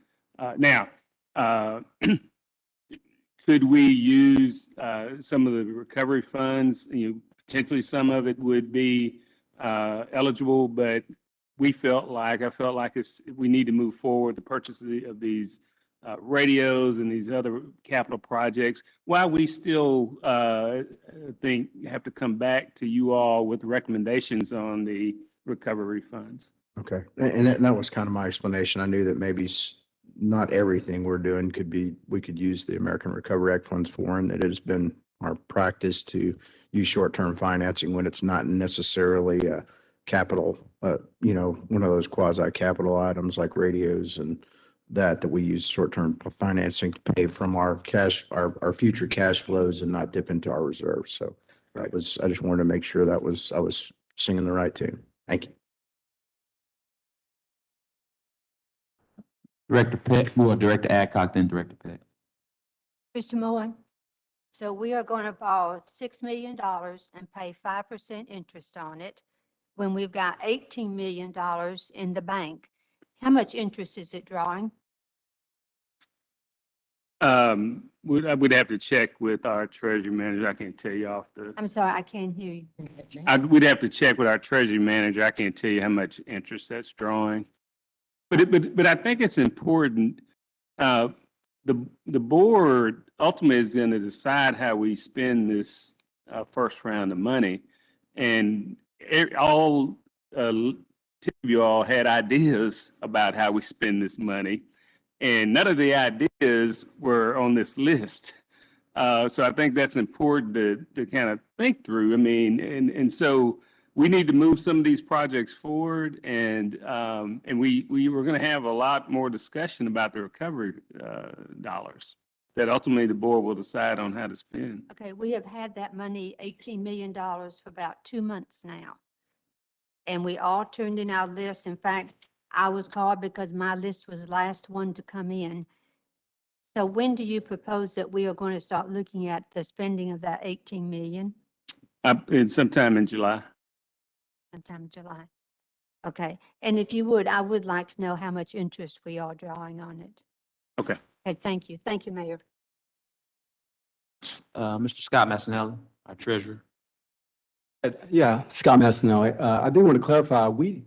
Now, could we use some of the recovery funds? Potentially some of it would be eligible, but I felt like we need to move forward the purchase of these radios and these other capital projects, while we still think have to come back to you all with recommendations on the recovery funds. Okay, and that was kind of my explanation. I knew that maybe not everything we're doing could be, we could use the American Recovery Act funds for, and it has been our practice to use short-term financing when it's not necessarily a capital, one of those quasi-capital items like radios and that we use short-term financing to pay from our our future cash flows and not dip into our reserves. So I just wanted to make sure I was singing the right tune. Thank you. Director Peck, well, Director Adcock, then Director Peck. Mr. Moore, so we are going to borrow $6 million and pay 5% interest on it when we've got $18 million in the bank. How much interest is it drawing? We'd have to check with our treasury manager. I can't tell you off the, I'm sorry, I can't hear you. we'd have to check with our treasury manager. I can't tell you how much interest that's drawing. But I think it's important, the board ultimately is going to decide how we spend this first round of money. And all 10 of you all had ideas about how we spend this money. And none of the ideas were on this list. So I think that's important to kind of think through. I mean, and so we need to move some of these projects forward, and we were going to have a lot more discussion about the recovery dollars that ultimately the board will decide on how to spend. Okay, we have had that money, $18 million, for about 2 months now. And we all turned in our lists. In fact, I was called because my list was the last one to come in. So when do you propose that we are going to start looking at the spending of that 18 million? It's sometime in July. Sometime in July. Okay, and if you would, I would like to know how much interest we are drawing on it. Okay. Okay, thank you. Thank you, Mayor. Mr. Scott Massinelli, our treasurer. Yeah, Scott Massinelli. I do want to clarify, we're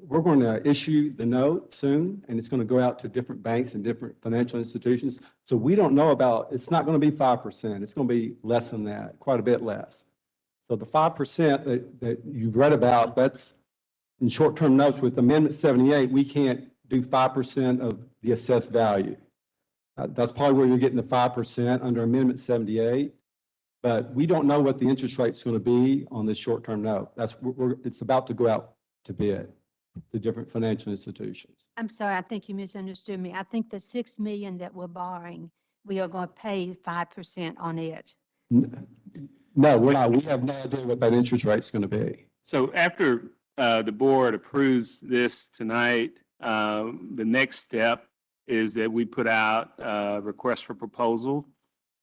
going to issue the note soon, and it's going to go out to different banks and different financial institutions. So we don't know it's not going to be 5%. It's going to be less than that, quite a bit less. So the 5% that you've read about, that's in short-term notes. With Amendment 78, we can't do 5% of the assessed value. That's probably where you're getting the 5% under Amendment 78. But we don't know what the interest rate is going to be on this short-term note. It's about to go out to bid to different financial institutions. I'm sorry, I think you misunderstood me. I think the 6 million that we're borrowing, we are going to pay 5% on it. No, we're not. We have no idea what that interest rate is going to be. So after the board approves this tonight, the next step is that we put out a request for proposal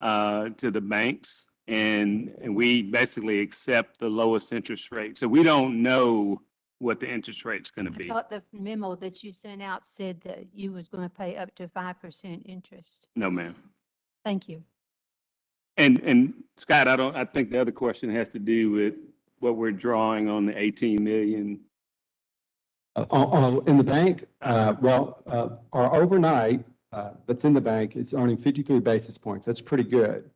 to the banks, and we basically accept the lowest interest rate. So we don't know what the interest rate's going to I be. thought the memo that you sent out said that you was going to pay up to 5% interest. No, ma'am. Thank you. And Scott, I think the other question has to do with what we're drawing on the 18 million. In the bank, our overnight that's in the bank is earning 53 basis points. That's pretty good.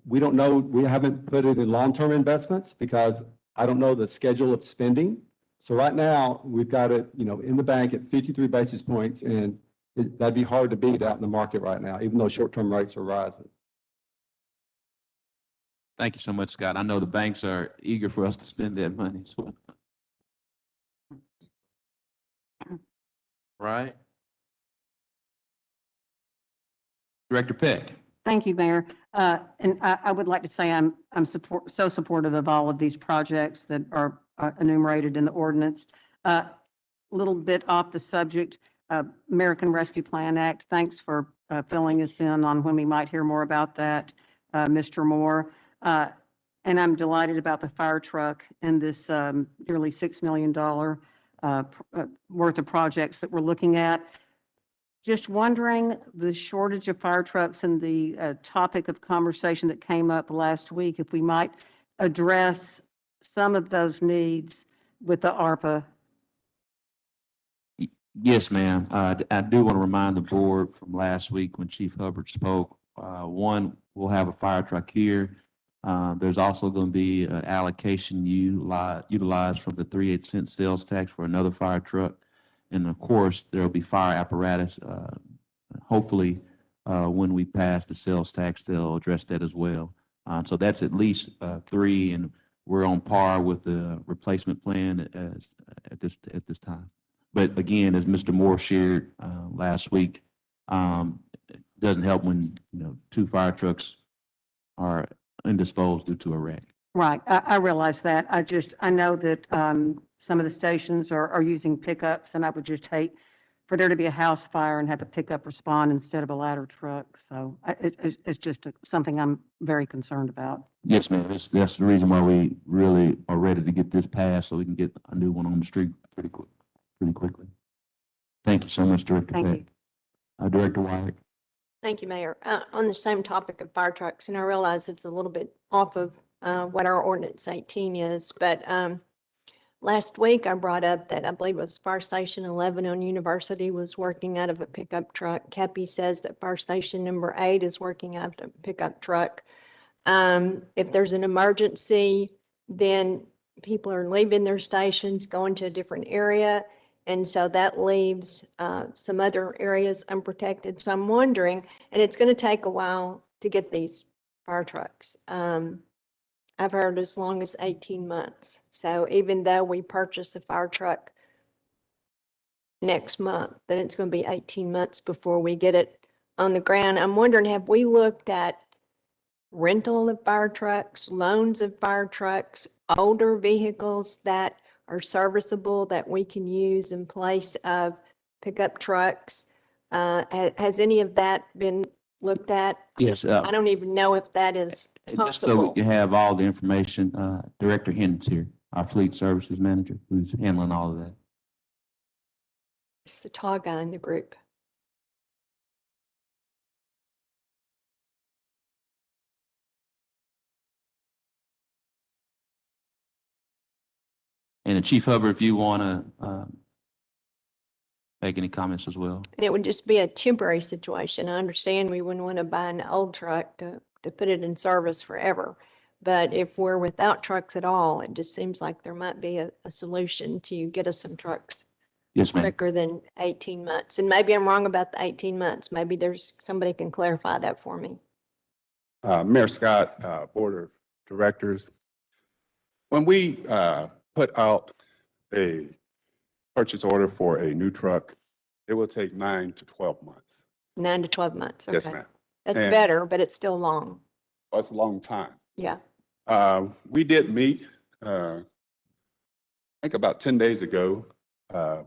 We don't know, we haven't put it in long-term investments because I don't know the schedule of spending. So right now, we've got it, in the bank at 53 basis points, and that'd be hard to beat out in the market right now, even though short-term rates are rising. Thank you so much, Scott. I know the banks are eager for us to spend that money. So. Right. Director Peck. Thank you, Mayor. And I would like to say I'm so supportive of all of these projects that are enumerated in the ordinance. A little bit off the subject, American Rescue Plan Act. Thanks for filling us in on when we might hear more about that, Mr. Moore. And I'm delighted about the fire truck and this nearly $6 million worth of projects that we're looking at. Just wondering, the shortage of fire trucks and the topic of conversation that came up last week, if we might address some of those needs with the ARPA. Yes, ma'am. I do want to remind the board from last week when Chief Hubbard spoke. One, we'll have a fire truck here. There's also going to be an allocation utilized from the 3/8 cent sales tax for another fire truck. And of course, there'll be fire apparatus. Hopefully, when we pass the sales tax, they'll address that as well. So that's at least 3, and we're on par with the replacement plan at this time. But again, as Mr. Moore shared last week, it doesn't help when 2 fire trucks are indisposed due to a wreck. Right, I realize that. I know that some of the stations are using pickups, and I would just hate for there to be a house fire and have a pickup respond instead of a ladder truck. So it's just something I'm very concerned about. Yes, ma'am. That's the reason why we really are ready to get this passed so we can get a new one on the street pretty quickly. Thank you so much, Director Thank Peck. you. Director Wyatt. Thank you, Mayor. On the same topic of fire trucks, and I realize it's a little bit off of what our ordinance 18 is, but last week I brought up that I believe it was Fire Station 11 on University was working out of a pickup truck. Cappy says that Fire Station number 8 is working out of a pickup truck. If there's an emergency, then people are leaving their stations, going to a different area. And so that leaves some other areas unprotected. So I'm wondering, and it's going to take a while to get these fire trucks. I've heard as long as 18 months. So even though we purchase a fire truck next month, then it's going to be 18 months before we get it on the ground. I'm wondering, have we looked at rental of fire trucks, loans of fire trucks, older vehicles that are serviceable that we can use in place of pickup trucks? Has any of that been looked at? Yes. I don't even know if that is Just so we possible. can have all the information, Director Hendricks here, our Fleet Services Manager, who's handling all of that. It's the tall guy in the group. And Chief Hubbard, if you want to make any comments as well. And it would just be a temporary situation. I understand we wouldn't want to buy an old truck to put it in service forever. But if we're without trucks at all, it just seems like there might be a solution to get us some trucks Yes, ma'am. quicker than 18 months. And maybe I'm wrong about the 18 months. Maybe there's somebody can clarify that for me. Mayor Scott, Board of Directors, when we put out a purchase order for a new truck, it will take 9 to 12 months. 9 to 12 months. Yes, Okay. ma'am. That's And- better, but it's still long. That's a long time. Yeah. We did meet, I think about 10 days ago,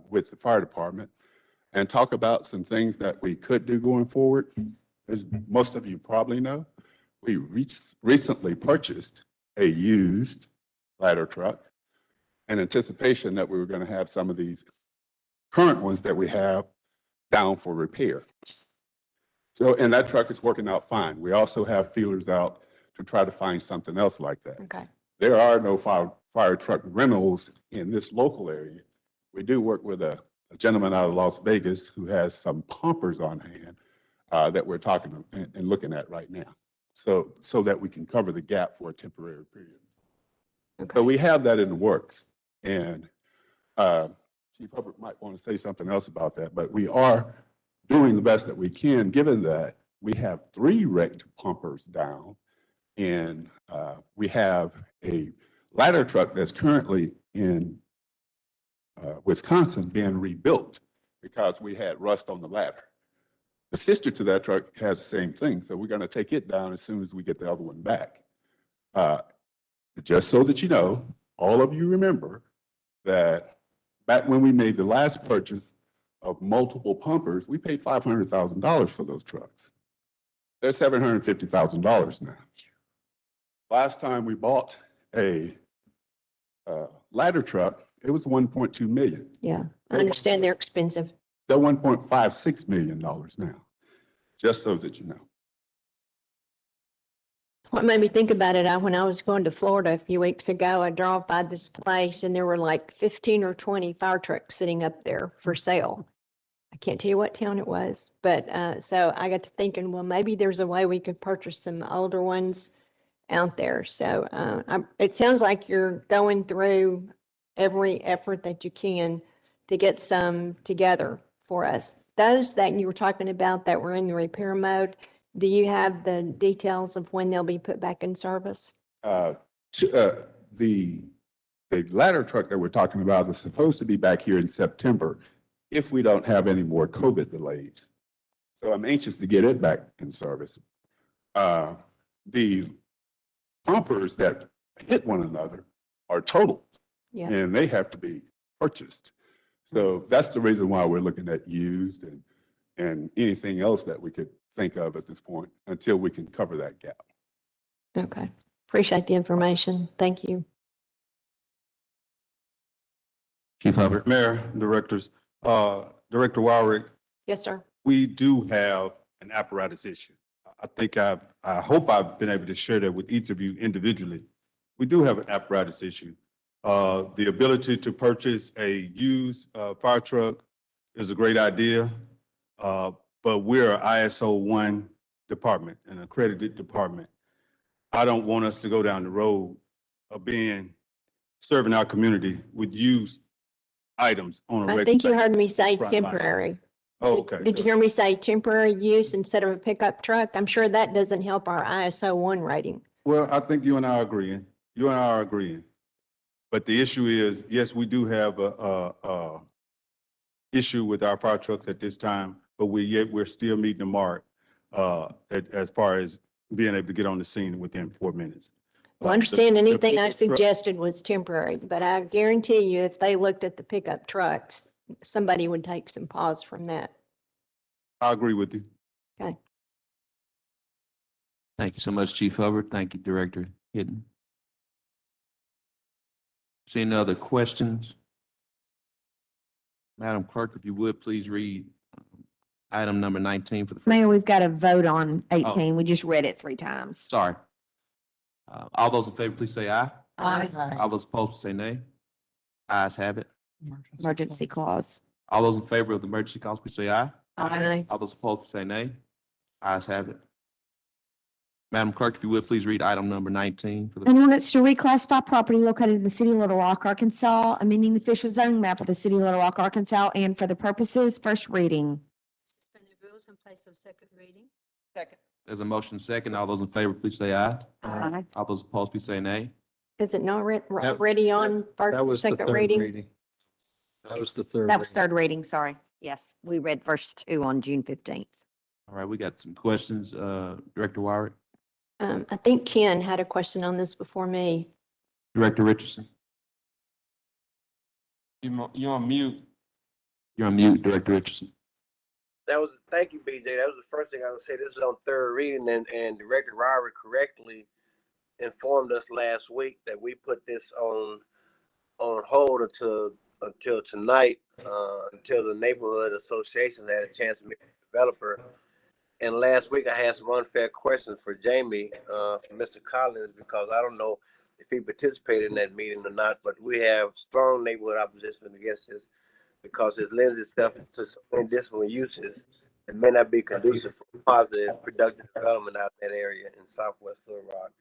with the fire department and talk about some things that we could do going forward. As most of you probably know, we recently purchased a used ladder truck in anticipation that we were going to have some of these current ones that we have down for repair. So, and that truck is working out fine. We also have feelers out to try to find something else like that. Okay. There are no fire truck rentals in this local area. We do work with a gentleman out of Las Vegas who has some pumpers on hand that we're talking and looking at right now. So that we can cover the gap for a temporary period. Okay. So we have that in the works. And Chief Hubbard might want to say something else about that, but we are doing the best that we can, given that we have 3 wrecked pumpers down. And we have a ladder truck that's currently in Wisconsin being rebuilt because we had rust on the ladder. The sister to that truck has the same thing, so we're going to take it down as soon as we get the other one back. Just so that you know, all of you remember that back when we made the last purchase of multiple pumpers, we paid $500,000 for those trucks. They're $750,000 now. Last time we bought a ladder truck, it was $1.2 million. Yeah. I understand they're expensive. They're $1.56 million now, just so that you know. What made me think about it, when I was going to Florida a few weeks ago, I drove by this place and there were like 15 or 20 fire trucks sitting up there for sale. I can't tell you what town it was, but so I got to thinking, well, maybe there's a way we could purchase some older ones out there. So it sounds like you're going through every effort that you can to get some together for us. Those that you were talking about that were in the repair mode, do you have the details of when they'll be put back in service? The ladder truck that we're talking about is supposed to be back here in September if we don't have any more COVID delays. So I'm anxious to get it back in service. The bumpers that hit one another are totaled. Yeah. And they have to be purchased. So that's the reason why we're looking at used and anything else that we could think of at this point until we can cover that gap. Okay. Appreciate the information. Thank you. Chief Hubbard. Mayor, directors, Director Warwick, Yes, sir. we do have an apparatus issue. I hope I've been able to share that with each of you individually. We do have an apparatus issue. The ability to purchase a used fire truck is a great idea, but we're an ISO 1 department, an accredited department. I don't want us to go down the road of serving our community with used items on a regular I think you basis. heard me say Front line. temporary. Oh, okay. Did you hear me say temporary use instead of a pickup truck? I'm sure that doesn't help our ISO 1 rating. Well, I think you and I are agreeing. You and I are agreeing. But the issue is, yes, we do have a issue with our fire trucks at this time, but we're still meeting the mark as far as being able to get on the scene within 4 minutes. Well, I understand anything I pickup truck- suggested was temporary, but I guarantee you, if they looked at the pickup trucks, somebody would take some pause from that. I agree with you. Okay. Thank you so much, Chief Hubbard. Thank you, Director Hidden. See any other questions? Madam Clerk, if you would, please read item number 19 for the first. Mayor, we've got to vote on 18. We just read it 3 times. Sorry. All those in favor, please say aye. Aye. All those opposed, say nay. Ayes have it. Emergency clause. All those in favor of the emergency clause, please say aye. Aye. All those opposed, please say nay. Ayes have it. Madam Clerk, if you would, please read item number 19 for the. An ordinance to reclassify property located in the city of Little Rock, Arkansas, amending the official zoning map of the city of Little Rock, Arkansas, and for the purposes, first reading. Suspend the rules in place of second reading. Second. There's a motion second. All those in favor, please say aye. Aye. All those opposed, please say nay. Is it not already on first and second reading? That was the third. That was third reading, sorry. Yes, we read first 2 on June 15th. All right, we got some questions. Director Warwick, I think Ken had a question on this before me. Director Richardson. You're on mute. You're on mute, Director Richardson. Thank you, BJ. That was the first thing I would say. This is on third reading, and Director Robert correctly informed us last week that we put this on hold until tonight, until the neighborhood association had a chance to meet the developer. And last week I had some unfair questions for Jamie, for Mr. Collins, because I don't know if he participated in that meeting or not, but we have strong neighborhood opposition against this because it lends itself to so many different uses that may not be conducive for positive, productive development out in that area in Southwest Little Rock.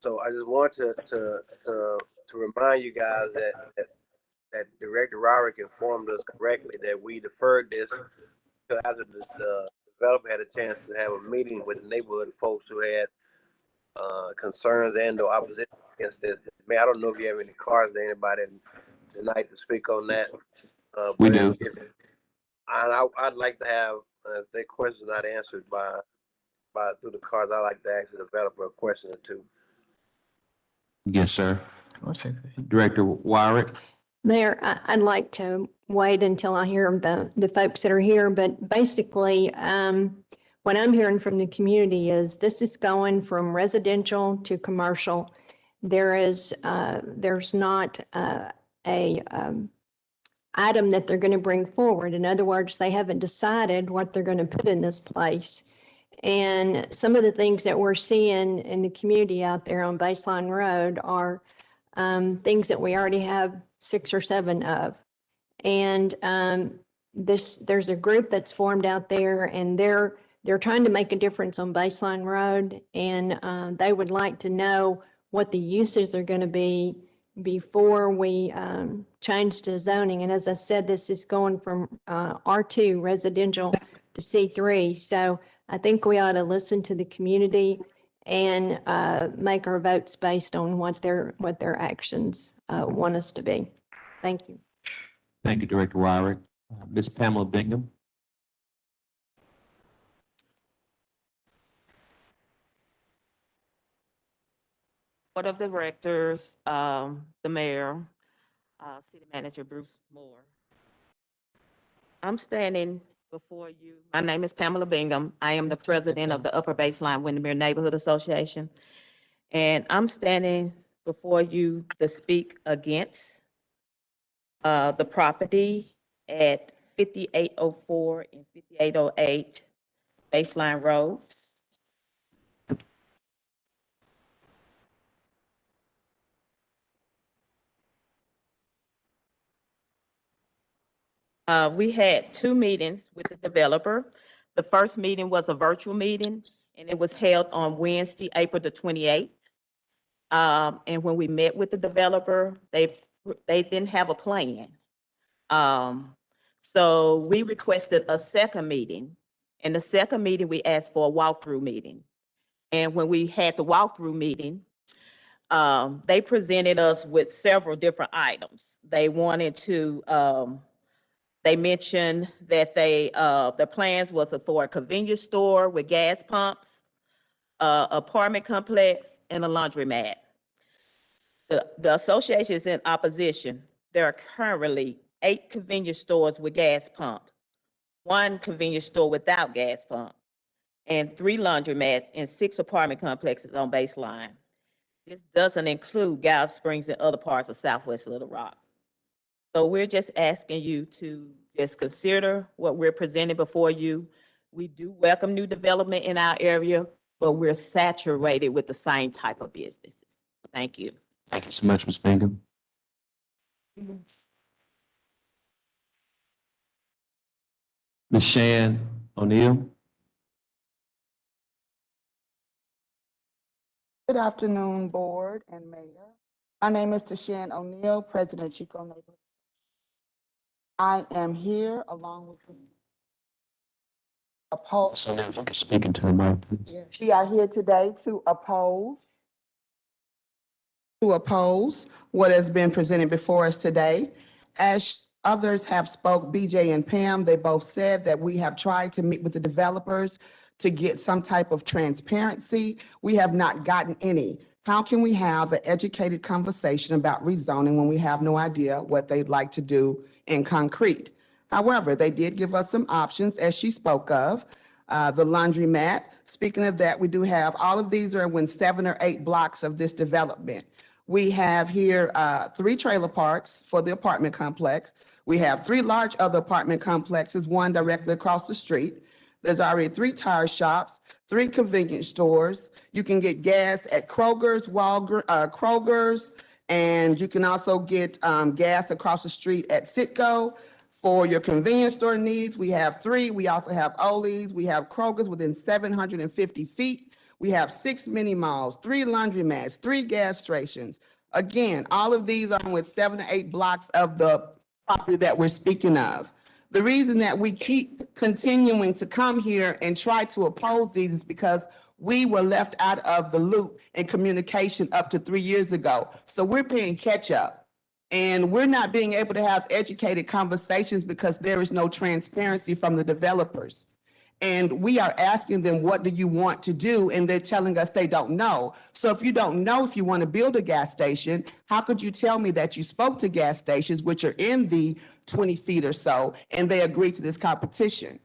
So I just want to remind you guys that Director Roderick informed us correctly that we deferred this to after the developer had a chance to have a meeting with the neighborhood folks who had concerns and or opposition against this. Man, I don't know if you have any cards to anybody tonight to speak on that. We do. I'd like to have if their questions not answered by through the cards. I'd like to ask the developer a question or two. Yes, sir. Director Warwick. Mayor, I'd like to wait until I hear the folks that are here, but basically, what I'm hearing from the community is this is going from residential to commercial. There's not a item that they're going to bring forward. In other words, they haven't decided what they're going to put in this place. And some of the things that we're seeing in the community out there on Baseline Road are things that we already have 6 or 7 of. And there's a group that's formed out there, and they're trying to make a difference on Baseline Road, and they would like to know what the uses are going to be before we changed to zoning. And as I said, this is going from R2 residential to C3. So I think we ought to listen to the community and make our votes based on what their actions want us to be. Thank you. Thank you, Director Wyrick. Ms. Pamela Bingham. Board of Directors, the mayor, City Manager Bruce Moore. I'm standing before you. My name is Pamela Bingham. I am the president of the Upper Baseline Windermere Neighborhood Association. And I'm standing before you to speak against the property at 5804 and 5808 Baseline Road. We had two meetings with the developer. The first meeting was a virtual meeting, and it was held on Wednesday, April the 28th. And when we met with the developer, they didn't have a plan. So we requested a second meeting. In the second meeting, we asked for a walkthrough meeting. And when we had the walkthrough meeting, they presented us with several different items. They wanted to, they mentioned that the plans was for a convenience store with gas pumps, apartment complex, and a laundromat. The association is in opposition. There are currently 8 convenience stores with gas pumps, 1 convenience store without gas pump, and 3 laundromats and 6 apartment complexes on Baseline. This doesn't include Gal Springs and other parts of Southwest Little Rock. So we're just asking you to just consider what we're presenting before you. We do welcome new development in our area, but we're saturated with the same type of businesses. Thank you. Thank you so much, Ms. Bingham. Ms. Shan O'Neill. Good afternoon, Board and Mayor. My name is Tashan O'Neill, President of Chico Neighborhood. I am here along with oppose. So now if you can speak into the mic, please. We are here today to oppose what has been presented before us today. As others have spoke, BJ and Pam, they both said that we have tried to meet with the developers to get some type of transparency. We have not gotten any. How can we have an educated conversation about rezoning when we have no idea what they'd like to do in concrete? However, they did give us some options, as she spoke of, the laundromat. Speaking of that, we do have, all of these are in 7 or 8 blocks of this development. We have here 3 trailer parks for the apartment complex. We have 3 large other apartment complexes, one directly across the street. There's already 3 tire shops, 3 convenience stores. You can get gas at Kroger's, Kroger's, and you can also get gas across the street at Citgo. For your convenience store needs, we have 3. We also have Ollie's. We have Kroger's within 750 feet. We have 6 mini malls, 3 laundromats, 3 gas stations. Again, all of these are with 7 or 8 blocks of the property that we're speaking of. The reason that we keep continuing to come here and try to oppose these is because we were left out of the loop in communication up to 3 years ago. So we're playing catch up, and we're not being able to have educated conversations because there is no transparency from the developers. And we are asking them, what do you want to do? And they're telling us they don't know. So if you don't know if you want to build a gas station, how could you tell me that you spoke to gas stations, which are in the 20 feet or so, and they agreed to this competition?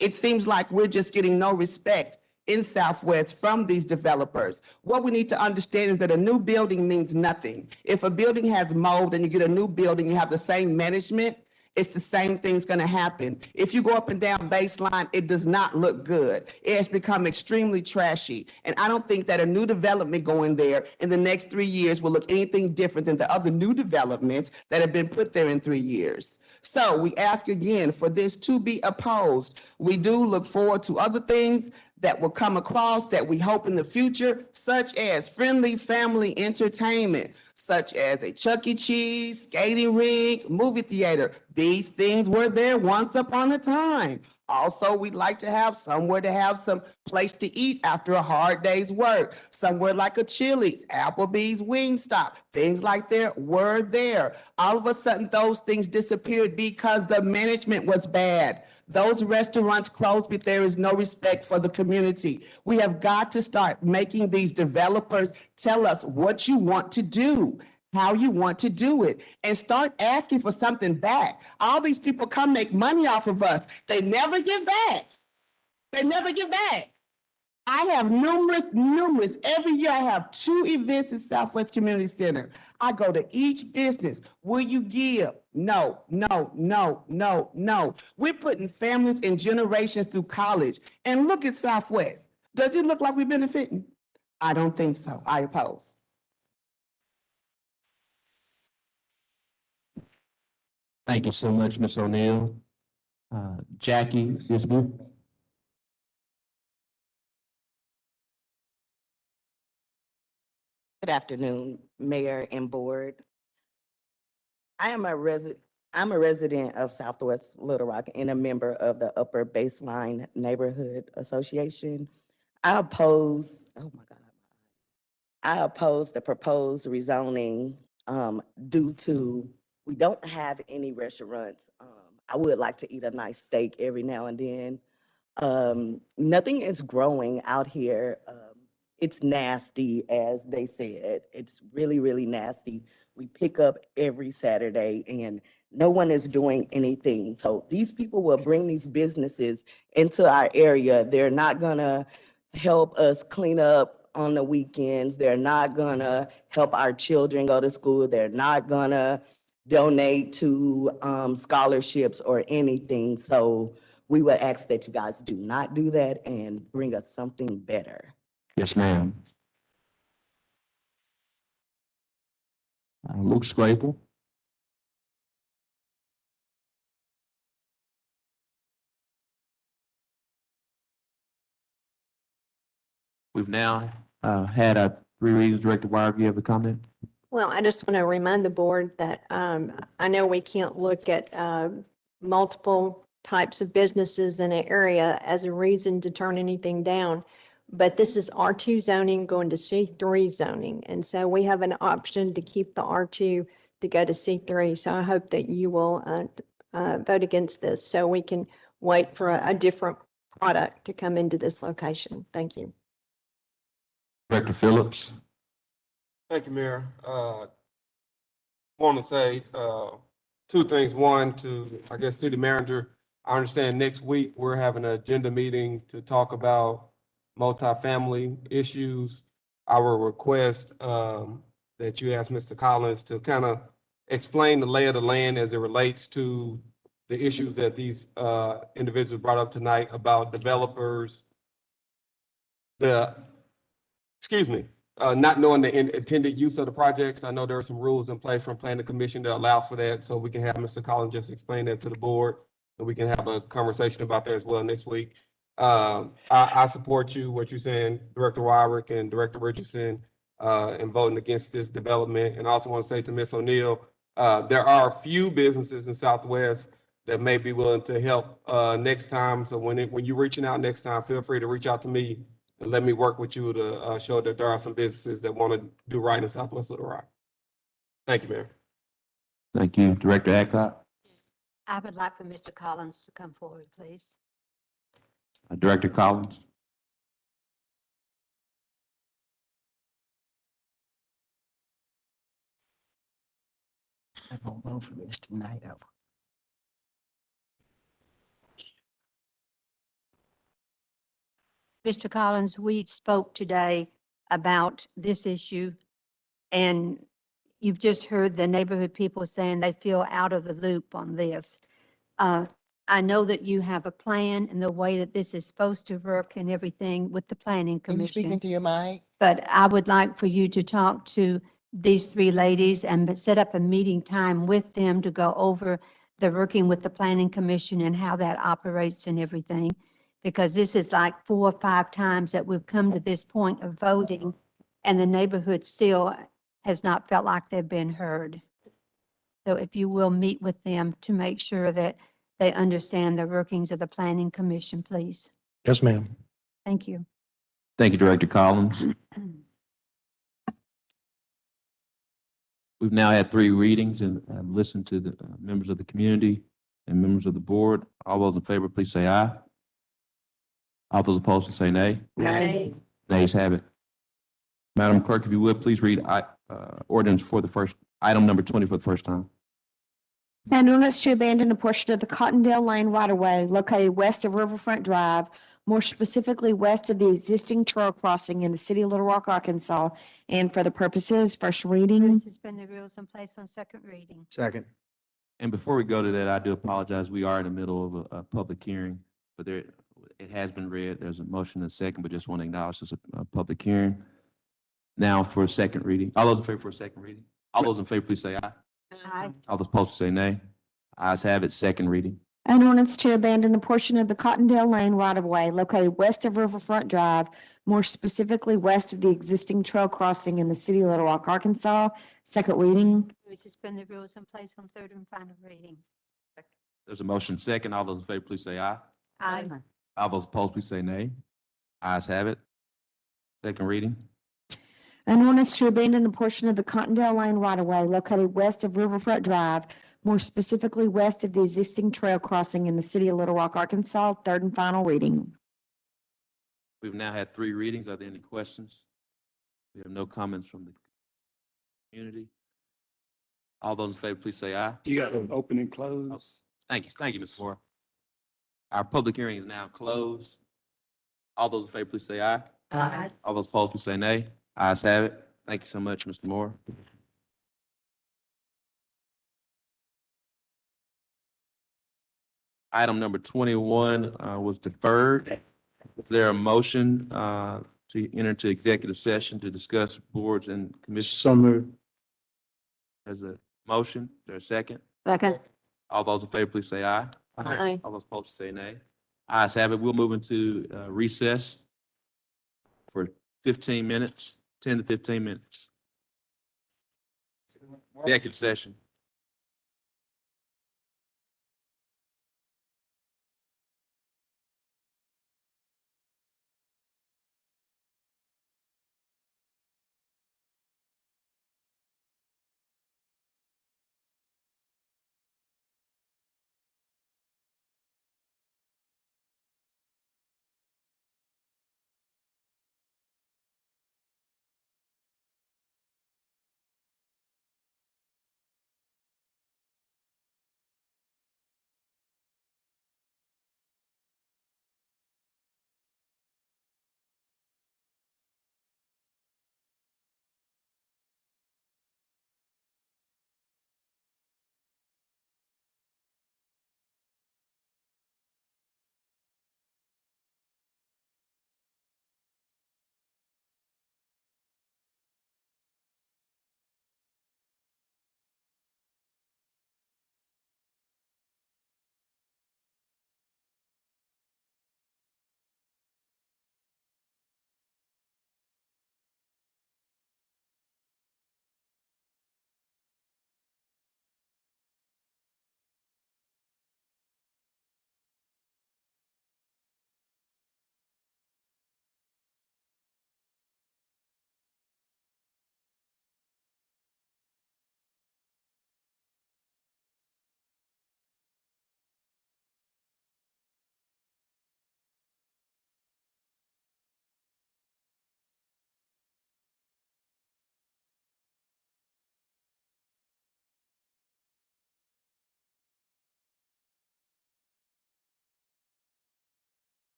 It seems like we're just getting no respect in Southwest from these developers. What we need to understand is that a new building means nothing. If a building has mold and you get a new building, you have the same management, it's the same thing's gonna happen. If you go up and down Baseline, it does not look good. It has become extremely trashy. And I don't think that a new development going there in the next 3 years will look anything different than the other new developments that have been put there in 3 years. So we ask again for this to be opposed. We do look forward to other things that will come across that we hope in the future, such as friendly family entertainment, such as a Chuck E. Cheese, skating rink, movie theater. These things were there once upon a time. Also, we'd like to have somewhere to have some place to eat after a hard day's work. Somewhere like a Chili's, Applebee's, Wingstop, things like that were there. All of a sudden, those things disappeared because the management was bad. Those restaurants closed, but there is no respect for the community. We have got to start making these developers tell us what you want to do, how you want to do it, and start asking for something back. All these people come make money off of us. They never give back. They never give back. I have numerous, every year I have 2 events at Southwest Community Center. I go to each business. Will you give? No, no, no, no, no. We're putting families and generations through college. And look at Southwest. Does it look like we're benefiting? I don't think so. I oppose. Thank you so much, Ms. O'Neill. Jackie Disbrook. Good afternoon, Mayor and Board. I'm a resident of Southwest Little Rock and a member of the Upper Baseline Neighborhood Association. I oppose the proposed rezoning due to we don't have any restaurants. I would like to eat a nice steak every now and then. Nothing is growing out here. It's nasty, as they said. It's really, really nasty. We pick up every Saturday and no one is doing anything. So these people will bring these businesses into our area. They're not gonna help us clean up on the weekends. They're not gonna help our children go to school. They're not gonna donate to scholarships or anything. So we would ask that you guys do not do that and bring us something better. Yes, ma'am. Luke Scrapel. We've now had our 3 readings. Director Wire, do you have a comment? Well, I just want to remind the board that I know we can't look at multiple types of businesses in an area as a reason to turn anything down. But this is R2 zoning going to C3 zoning. And so we have an option to keep the R2 to go to C3. So I hope that you will vote against this so we can wait for a different product to come into this location. Thank you. Director Phillips. Thank you, Mayor. Want to say 2 things. One, to, I guess, City Manager, I understand next week we're having an agenda meeting to talk about multifamily issues. I will request that you ask Mr. Collins to kind of explain the lay of the land as it relates to the issues that these individuals brought up tonight about developers, not knowing the intended use of the projects. I know there are some rules in place from Planning Commission that allow for that, so we can have Mr. Collins just explain that to the board, and we can have a conversation about that as well next week. I support you, what you're saying, Director Wyrick and Director Richardson, in voting against this development. And I also want to say to Ms. O'Neill, there are a few businesses in Southwest that may be willing to help next time. So when you're reaching out next time, feel free to reach out to me and let me work with you to show that there are some businesses that want to do right in Southwest Little Rock. Thank you, Mayor. Thank you. Director Adcock. I would like for Mr. Collins to come forward, please. Director Collins. I'm gonna vote for this tonight. Mr. Collins, we spoke today about this issue, and you've just heard the neighborhood people saying they feel out of the loop on this. I know that you have a plan and the way that this is supposed to work and everything with the Planning Can you speak Commission. into your mic? But I would like for you to talk to these 3 ladies and set up a meeting time with them to go over the working with the Planning Commission and how that operates and everything. Because this is like 4 or 5 times that we've come to this point of voting and the neighborhood still has not felt like they've been heard. So if you will meet with them to make sure that they understand the workings of the Planning Commission, please. Yes, ma'am. Thank you. Thank you, Director Collins. We've now had 3 readings and have listened to the members of the community and members of the board. All those in favor, please say aye. All those opposed, say nay. Nay. Nays have it. Madam Clerk, if you would, please read ordinance for the first, item number 20 for the first time. An ordinance to abandon a portion of the Cottondale Lane right-of-way located west of Riverfront Drive, more specifically west of the existing trail crossing in the city of Little Rock, Arkansas, and for the purposes, first reading. Suspend the rules and place on second reading. Second. And before we go to that, I do apologize. We are in the middle of a public hearing, but it has been read. There's a motion and a second, but just want to acknowledge this is a public hearing. Now for a second reading. All those in favor for a second reading? All those in favor, please say aye. Aye. All those opposed, say nay. Ayes have it, second reading. An ordinance to abandon a portion of the Cottondale Lane right-of-way located west of Riverfront Drive, more specifically west of the existing trail crossing in the city of Little Rock, Arkansas. Second reading. Suspend the rules and place on third and final reading. There's a motion second. All those in favor, please say aye. Aye. All those opposed, please say nay. Ayes have it. Second reading. An ordinance to abandon a portion of the Cottondale Lane right-of-way located west of Riverfront Drive, more specifically west of the existing trail crossing in the city of Little Rock, Arkansas. Third and final reading. We've now had 3 readings. Are there any questions? We have no comments from the community. All those in favor, please say aye. You got to open and close. Thank you, Mr. Moore. Our public hearing is now closed. All those in favor, please say aye. Aye. All those opposed, please say nay. Ayes have it. Thank you so much, Mr. Moore. Item number 21 was deferred. Is there a motion to enter into executive session to discuss boards and commissions? So moved. There's a motion. Is there a second? Second. All those in favor, please say aye. Aye. All those opposed, say nay. Ayes have it. We'll move into recess for 15 minutes, 10 to 15 minutes. Executive session.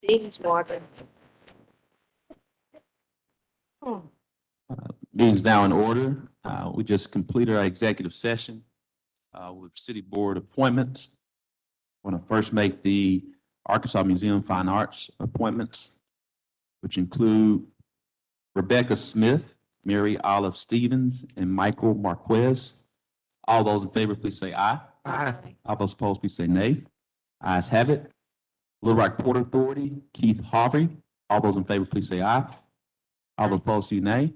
Dean's Marvin. Meeting's now in order. We just completed our executive session with city board appointments. I want to first make the Arkansas Museum of Fine Arts appointments, which include Rebecca Smith, Mary Olive Stevens, and Michael Marquez. All those in favor, please say aye. Aye. All those opposed, please say nay. Ayes have it. Little Rock Port Authority, Keith Harvey. All those in favor, please say aye. All those opposed, say nay.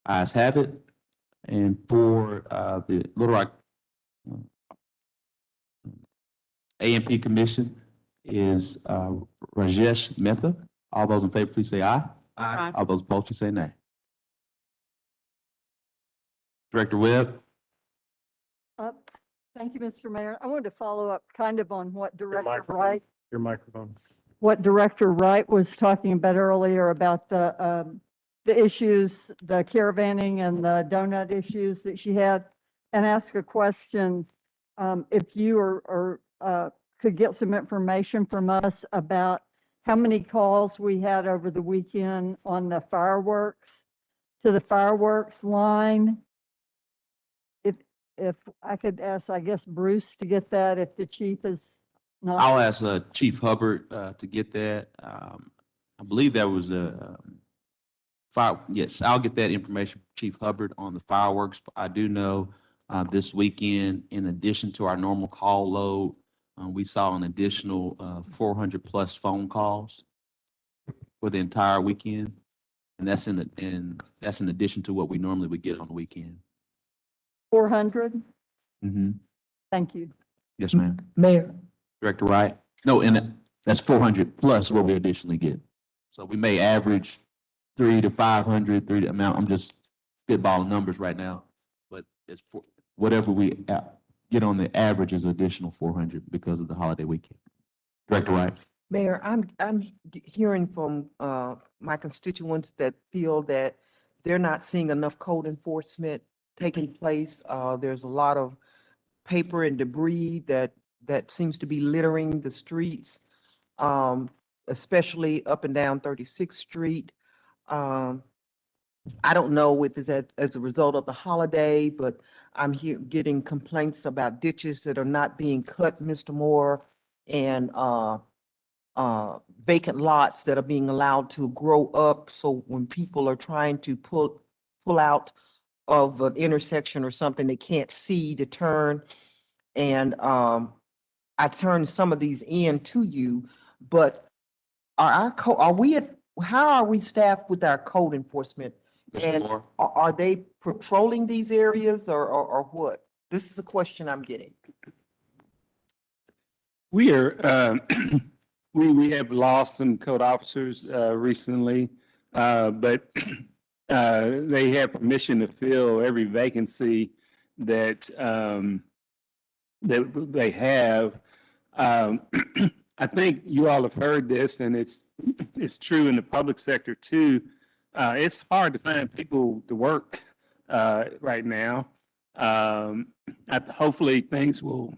Ayes have it. And for the Little Rock A&P Commission is Rajesh Mehta. All those in favor, please say aye. Aye. All those opposed, please say nay. Director Webb. Thank you, Mr. Mayor. I wanted to follow up kind of on what Director Wright, Your microphone. what Director Wright was talking about earlier about the issues, the caravanning and the donut issues that she had, and ask a question. If you could get some information from us about how many calls we had over the weekend on the fireworks, to the fireworks line. If I could ask, I guess, Bruce to get that, if the chief is not. I'll ask Chief Hubbard to get that. I believe that was a fire. Yes, I'll get that information from Chief Hubbard on the fireworks. I do know this weekend, in addition to our normal call load, we saw an additional 400 plus phone calls for the entire weekend, and that's in addition to what we normally would get on the weekend. 400? Mm-hmm. Thank you. Yes, ma'am. Mayor, Director Wright? No, and that's 400 plus what we additionally get. So we may average 300 to 500, amount. I'm just spitballing numbers right now, but it's for whatever we get on the average is additional 400 because of the holiday weekend. Director Wright? Mayor, I'm hearing from my constituents that feel that they're not seeing enough code enforcement taking place. There's a lot of paper and debris that seems to be littering the streets, especially up and down 36th Street. I don't know if it's as a result of the holiday, but I'm getting complaints about ditches that are not being cut, Mr. Moore, and vacant lots that are being allowed to grow up. So when people are trying to pull out of an intersection or something, they can't see to turn. And I turned some of these in to you, but how are we staffed with our code enforcement? Mr. And Moore? are they patrolling these areas or what? This is the question I'm getting. We are, we have lost some code officers recently, but they have permission to fill every vacancy that that they have. I think you all have heard this, and it's true in the public sector too. It's hard to find people to work right now. Hopefully things will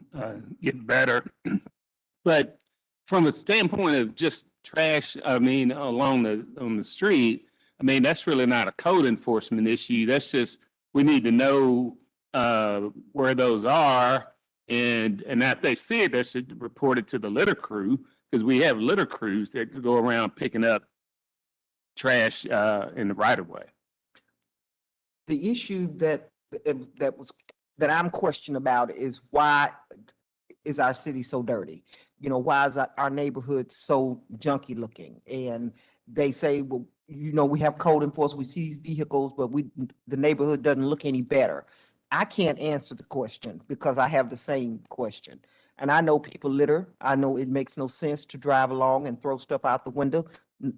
get better. But from a standpoint of just trash, I mean, on the street, I mean, that's really not a code enforcement issue. That's just, we need to know where those are. And if they see it, they should report it to the litter crew, because we have litter crews that go around picking up trash in the right of way. The issue that I'm questioning about is, why is our city so dirty? You know, why is our neighborhood so junky looking? And they say, well, you know, we have code enforcement, we see these vehicles, but the neighborhood doesn't look any better. I can't answer the question because I have the same question. And I know people litter. I know it makes no sense to drive along and throw stuff out the window.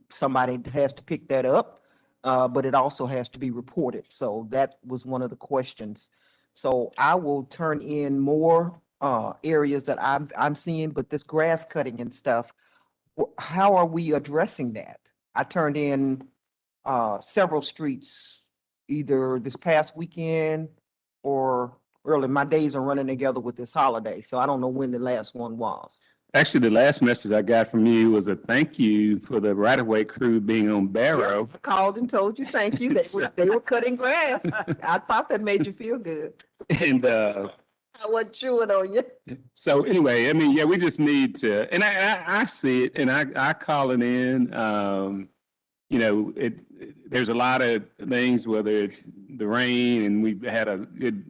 Somebody has to pick that up, but it also has to be reported. So that was one of the questions. So I will turn in more areas that I'm seeing, but this grass cutting and stuff, how are we addressing that? I turned in several streets either this past weekend or early. My days are running together with this holiday, so I don't know when the last one was. Actually, the last message I got from you was a thank you for the right-of-way crew being on Barrow. I called and told you thank you. They were cutting grass. I thought that made you feel good. And I wasn't chewing on you. so anyway, I mean, yeah, we just need to, and I see it and I call it in. You know, there's a lot of things, whether it's the rain, and we've had a good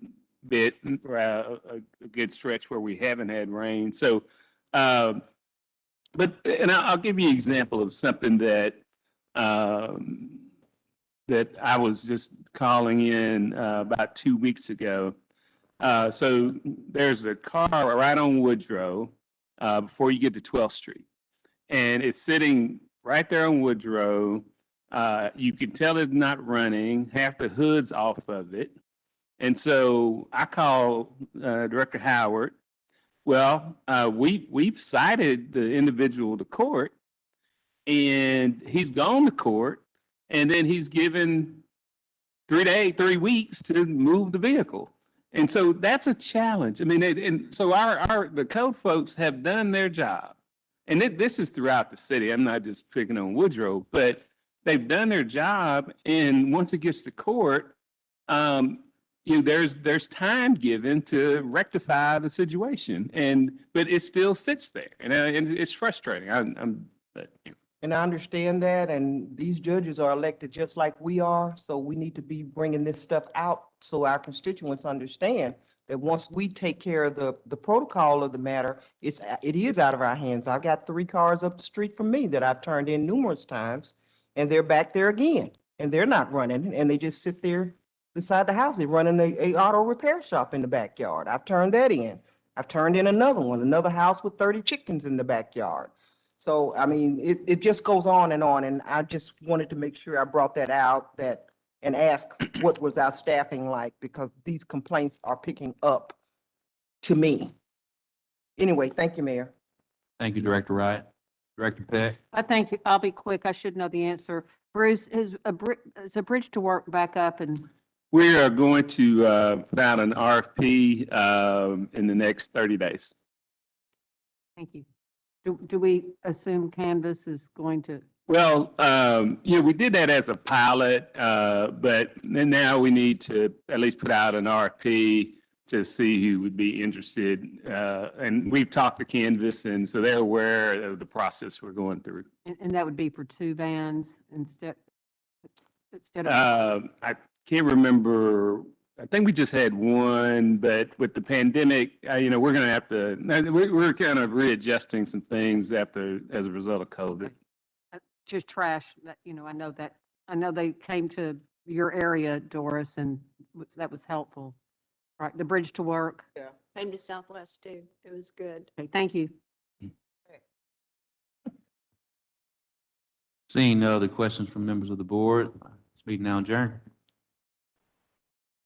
bit, a good stretch where we haven't had rain. So, but, and I'll give you an example of something that, that I was just calling in about 2 weeks ago. So there's a car right on Woodrow before you get to 12th Street. And it's sitting right there on Woodrow. You can tell it's not running. Half the hood's off of it. And so I call Director Howard. Well, we've cited the individual to court, and he's gone to court, and then he's given 3 weeks to move the vehicle. And so that's a challenge. I mean, and so the code folks have done their job. And this is throughout the city. I'm not just picking on Woodrow, but they've done their job. And once it gets to court, you know, there's time given to rectify the situation. But it still sits there, and it's frustrating. But, you know. And I understand that, and these judges are elected just like we are, so we need to be bringing this stuff out so our constituents understand that once we take care of the protocol of the matter, it is out of our hands. I've got 3 cars up the street from me that I've turned in numerous times, and they're back there again, and they're not running, and they just sit there beside the house. They're running a auto repair shop in the backyard. I've turned that in. I've turned in another house with 30 chickens in the backyard. So, I mean, it just goes on, and I just wanted to make sure I brought that out and ask what was our staffing like, because these complaints are picking up to me. Anyway, thank you, Mayor. Thank you, Director Wright. Director Peck? I think, I'll be quick. I should know the answer. Bruce, is a bridge to work back up? And We are going to put out an RFP in the next 30 days. thank you. Do we assume Canvas is going to? Well, yeah, we did that as a pilot, but then now we need to at least put out an RFP to see who would be interested. And we've talked to Canvas, and so they're aware of the process we're going through. And that would be for 2 vans instead of? I can't remember. I think we just had 1, but with the pandemic, you know, we're going to have to, we're kind of readjusting some things as a result of COVID. Just trash, that, you know, I know they came to your area, Doris, and that was helpful. Right, the bridge to work. Yeah. Came to Southwest too. It was good. Okay, thank you. Seeing no other questions from members of the board, this meeting now adjourned.